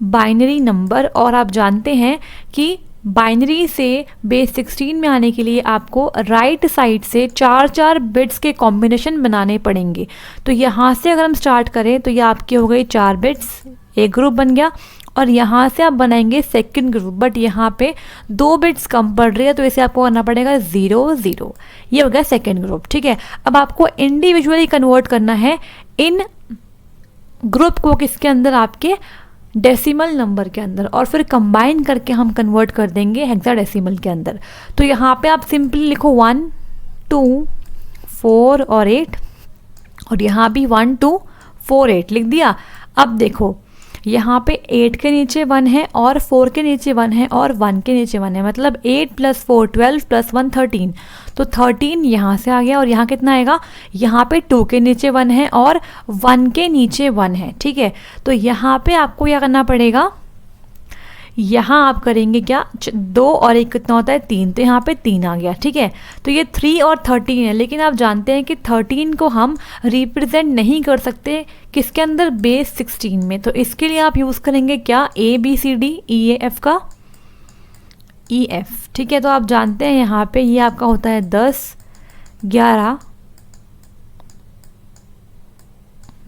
बाइनरी नंबर, और आप जानते हैं कि बाइनरी से बेस 16 में आने के लिए आपको राइट साइड से 4 बिट्स के कॉम्बिनेशन बनाने पड़ेंगे। तो यहाँ से अगर हम स्टार्ट करें तो ये आपके हो गए 4 बिट्स, एक ग्रुप बन गया, और यहाँ से आप बनाएंगे सेकंड ग्रुप, बट यहाँ पे 2 बिट्स कम पड़ रही है तो इसे आपको करना पड़ेगा 0 0, ये हो गया सेकंड ग्रुप, ठीक है। अब आपको इंडिविजुअली कन्वर्ट करना है इन ग्रुप को किसके अंदर? आपके डेसिमल नंबर के अंदर, और फिर कंबाइन करके हम कन्वर्ट कर देंगे हेक्साडेसिमल के अंदर। तो यहाँ पे आप सिंपली लिखो 1 2 4 और 8, और यहाँ भी 1 2 4 8 लिख दिया। अब देखो, यहाँ पे 8 के नीचे 1 है और 4 के नीचे 1 है और 1 के नीचे 1 है, मतलब 8 + 4 12 + 1 13। तो 13 यहाँ से आ गया, और यहाँ कितना आएगा? यहाँ पे 2 के नीचे 1 है और 1 के नीचे 1 है, ठीक है। तो यहाँ पे आपको क्या करना पड़ेगा, यहाँ आप करेंगे क्या, 2 और 1 कितना होता है? 3, तो यहाँ पे 3 आ गया, ठीक है। तो ये 3 और 13 है, लेकिन आप जानते हैं कि 13 को हम रिप्रेजेंट नहीं कर सकते किसके अंदर? बेस 16 में। तो इसके लिए आप यूज़ करेंगे क्या? ABCD EAF का EF, ठीक है। तो आप जानते हैं यहाँ पे ये आपका होता है 10 11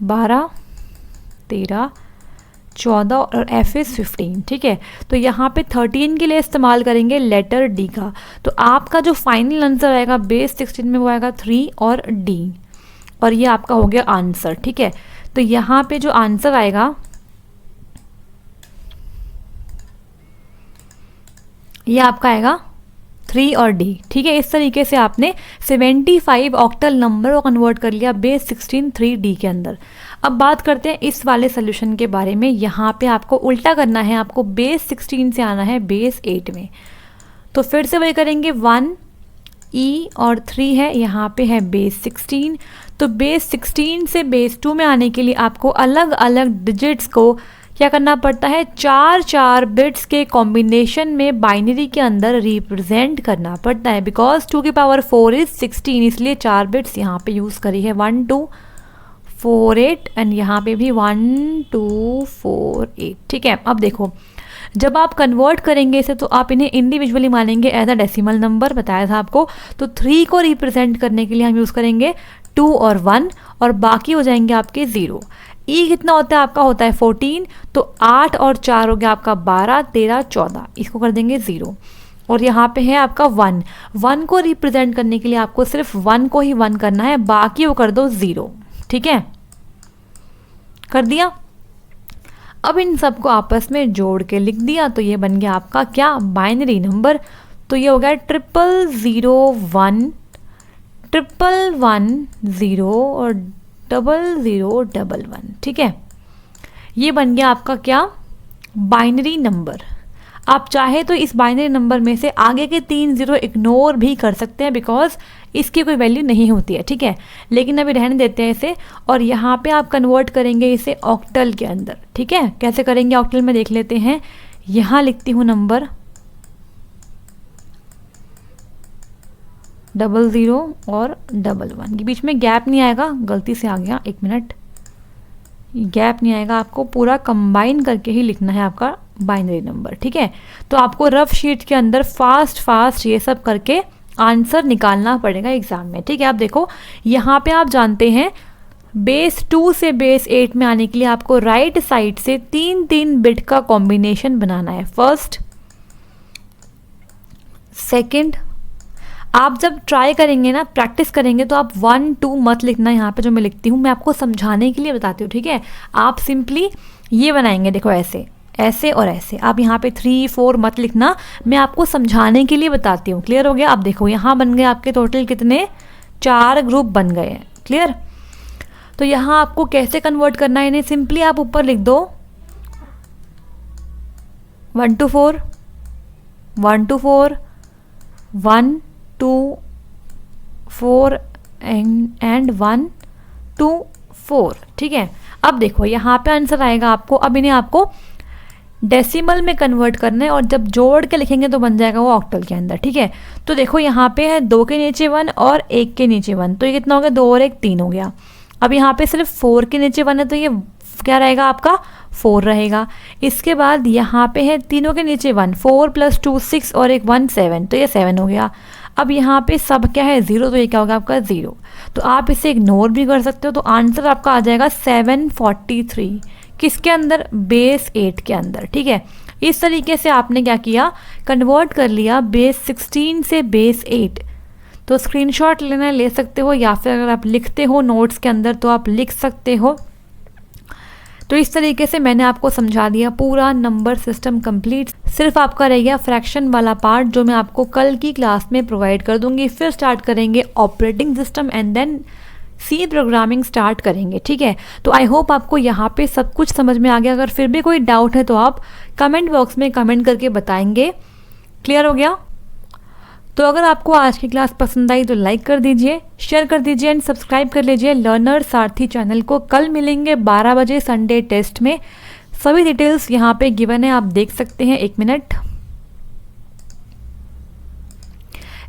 12 13 14 और F इज़ 15, ठीक है। तो यहाँ पे 13 के लिए इस्तेमाल करेंगे लेटर D का। तो आपका जो फाइनल आंसर आएगा बेस 16 में वो आएगा 3 और D, और ये आपका हो गया आंसर, ठीक है। तो यहाँ पे जो आंसर आएगा ये आपका आएगा 3 और D, ठीक है। इस तरीके से आपने 75 ऑक्टल नंबर को कन्वर्ट कर लिया बेस 16 3D के अंदर। अब बात करते हैं इस वाले सोल्यूशन के बारे में। यहाँ पे आपको उल्टा करना है, आपको बेस 16 से आना है बेस 8 में। तो फिर से वही करेंगे, 1 E और 3 है, यहाँ पे है बेस 16। तो बेस 16 से बेस 2 में आने के लिए आपको अलग अलग डिजिट्स को क्या करना पड़ता है, 4 बिट्स के कॉम्बिनेशन में बाइनरी के अंदर रिप्रेजेंट करना पड़ता है। बिकॉज 2 की पावर 4 इज 16, इसलिए 4 बिट्स यहाँ पे यूज़ करी है, 1 2 4 8 एंड यहाँ पे भी 1 2 4 8, ठीक है। अब देखो, जब आप कन्वर्ट करेंगे इसे तो आप इन्हें इंडिविजुअली मानेंगे एज अ डेसिमल नंबर, बताया था आपको। तो 3 को रिप्रेजेंट करने के लिए हम यूज़ करेंगे 2 और 1 और बाकी हो जाएंगे आपके 0। ई कितना होता है आपका, होता है 14, तो 8 और 4 हो गया आपका 12 13 14, इसको कर देंगे 0। और यहाँ पे है आपका 1 को रिप्रेजेंट करने के लिए आपको सिर्फ 1 को ही 1 करना है, बाकी वो कर दो 0, ठीक है, कर दिया। अब इन सबको आपस में जोड़ के लिख दिया तो ये बन गया आपका क्या, बाइनरी नंबर। तो ये हो गया 00001 111 और 0011, ठीक है। ये बन गया आपका क्या, बाइनरी नंबर। आप चाहे तो इस बाइनरी नंबर में से आगे के 3 0 इग्नोर भी कर सकते हैं, बिकॉज इसकी कोई वैल्यू नहीं होती है, ठीक है। लेकिन अभी रहने देते हैं इसे, और यहाँ पे आप कन्वर्ट करेंगे इसे ऑक्टल के अंदर, ठीक है। कैसे करेंगे ऑक्टल में देख लेते हैं। यहाँ लिखती हूँ नंबर 00 और 11 के बीच में गैप नहीं आएगा, गलती से आ गया, 1 मिनट, गैप नहीं आएगा, आपको पूरा कंबाइन करके ही लिखना है आपका बाइनरी नंबर, ठीक है। तो आपको रफ शीट के अंदर फास्ट ये सब करके आंसर निकालना पड़ेगा एग्जाम में, ठीक है। आप देखो यहाँ पे आप जानते हैं बेस 2 से बेस 8 में आने के लिए आपको राइट साइड से 3 बिट का कॉम्बिनेशन बनाना है। फर्स्ट, सेकंड, आप जब ट्राई करेंगे ना, प्रैक्टिस करेंगे, तो आप 1 2 मत लिखना। यहाँ पे जो मैं लिखती हूँ मैं आपको समझाने के लिए बताती हूँ, ठीक है। आप सिंपली ये बनाएंगे, देखो ऐसे ऐसे और ऐसे। आप यहाँ पे 3 4 मत लिखना, मैं आपको समझाने के लिए बताती हूँ। क्लियर हो गया। आप देखो यहाँ बन गए आपके टोटल कितने, 4 ग्रुप बन गए हैं। क्लियर। तो यहाँ आपको कैसे कन्वर्ट करना है इन्हें, सिंपली आप ऊपर लिख दो 1 2 4 1 2 4 1 2 4 एंड 1 2 4, ठीक है। अब देखो यहाँ पे आंसर आएगा आपको। अब इन्हें आपको डेसिमल में कन्वर्ट करना है, और जब जोड़ के लिखेंगे तो बन जाएगा वो ऑक्टल के अंदर, ठीक है। तो देखो यहाँ पे है 2 के नीचे 1 और 1 के नीचे 1, तो ये कितना हो गया, 2 और 1 3 हो गया। अब यहाँ पे सिर्फ 4 के नीचे 1 है, तो ये क्या रहेगा आपका 4 रहेगा। इसके बाद यहाँ पे है तीनों के नीचे 1, 4 + 2 6 और 1 1 7, तो ये 7 हो गया। अब यहाँ पे सब क्या है 0, तो ये क्या होगा आपका 0। तो आप इसे इग्नोर भी कर सकते हो, तो आंसर आपका आ जाएगा 743, किसके अंदर, बेस 8 के अंदर, ठीक है। इस तरीके से आपने क्या किया, कन्वर्ट कर लिया बेस 16 से बेस 8। तो स्क्रीनशॉट लेना ले सकते हो, या फिर अगर आप लिखते हो नोट्स के अंदर तो आप लिख सकते हो। तो इस तरीके से मैंने आपको समझा दिया पूरा नंबर सिस्टम कंप्लीट। सिर्फ आपका रह गया फ्रैक्शन वाला पार्ट, जो मैं आपको कल की क्लास में प्रोवाइड कर दूंगी। फिर स्टार्ट करेंगे operating system and then C programming start करेंगे, ठीक है। तो आई होप आपको यहाँ पे सब कुछ समझ में आ गया। अगर फिर भी कोई डाउट है तो आप कमेंट बॉक्स में कमेंट करके बताएंगे। क्लियर हो गया। तो अगर आपको आज की क्लास पसंद आई तो लाइक कर दीजिए, शेयर कर दीजिए एंड सब्सक्राइब कर लीजिए लर्नर सारथी चैनल को। कल मिलेंगे 12 बजे संडे टेस्ट में। सभी डिटेल्स यहाँ पे गिवन है, आप देख सकते हैं। 1 मिनट,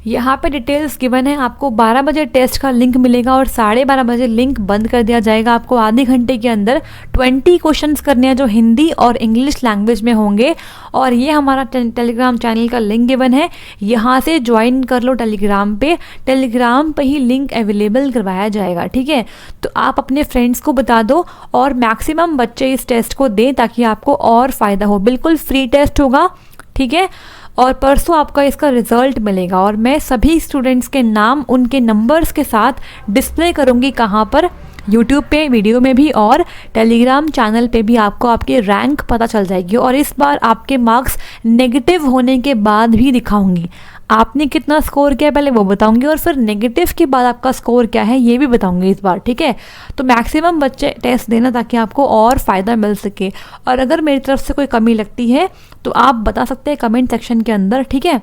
यहाँ पे डिटेल्स गिवन है। आपको 12 बजे टेस्ट का लिंक मिलेगा और 12:30 बजे लिंक बंद कर दिया जाएगा। आपको आधे घंटे के अंदर 20 क्वेश्चंस करने हैं जो हिंदी और इंग्लिश लैंग्वेज में होंगे। और ये हमारा टेलीग्राम चैनल का लिंक गिवन है, यहाँ से ज्वाइन कर लो टेलीग्राम पे। टेलीग्राम पे ही लिंक अवेलेबल करवाया जाएगा, ठीक है। तो आप अपने फ्रेंड्स को बता दो और मैक्सिमम बच्चे इस टेस्ट को दें ताकि आपको और फ़ायदा हो। बिल्कुल फ्री टेस्ट होगा, ठीक है। और परसों आपका इसका रिजल्ट मिलेगा और मैं सभी स्टूडेंट्स के नाम उनके नंबर्स के साथ डिस्प्ले करूंगी। कहाँ पर, यूट्यूब पे वीडियो में भी और टेलीग्राम चैनल पे भी आपको आपकी रैंक पता चल जाएगी। और इस बार आपके मार्क्स नेगेटिव होने के बाद भी दिखाऊंगी। आपने कितना स्कोर किया पहले वो बताऊंगी, और फिर नेगेटिव के बाद आपका स्कोर क्या है ये भी बताऊंगी इस बार, ठीक है। तो मैक्सिमम बच्चे टेस्ट देना ताकि आपको और फ़ायदा मिल सके। और अगर मेरी तरफ से कोई कमी लगती है तो आप बता सकते हैं कमेंट सेक्शन के अंदर, ठीक है।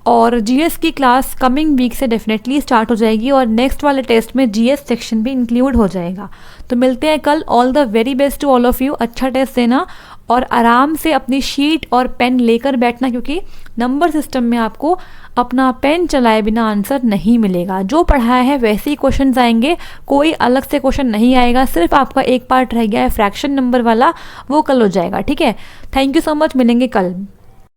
और जीएस की क्लास कमिंग वीक से डेफिनेटली स्टार्ट हो जाएगी और नेक्स्ट वाले टेस्ट में जीएस सेक्शन भी इंक्लूड हो जाएगा। तो मिलते हैं कल। All the very best to all of you. अच्छा टेस्ट देना और आराम से अपनी शीट और पेन लेकर बैठना, क्योंकि नंबर सिस्टम में आपको अपना पेन चलाए बिना आंसर नहीं मिलेगा। जो पढ़ाया है वैसे ही क्वेश्चन आएंगे, कोई अलग से क्वेश्चन नहीं आएगा। सिर्फ आपका एक पार्ट रह गया है फ्रैक्शन नंबर वाला, वो कल हो जाएगा, ठीक है। थैंक यू सो मच, मिलेंगे कल।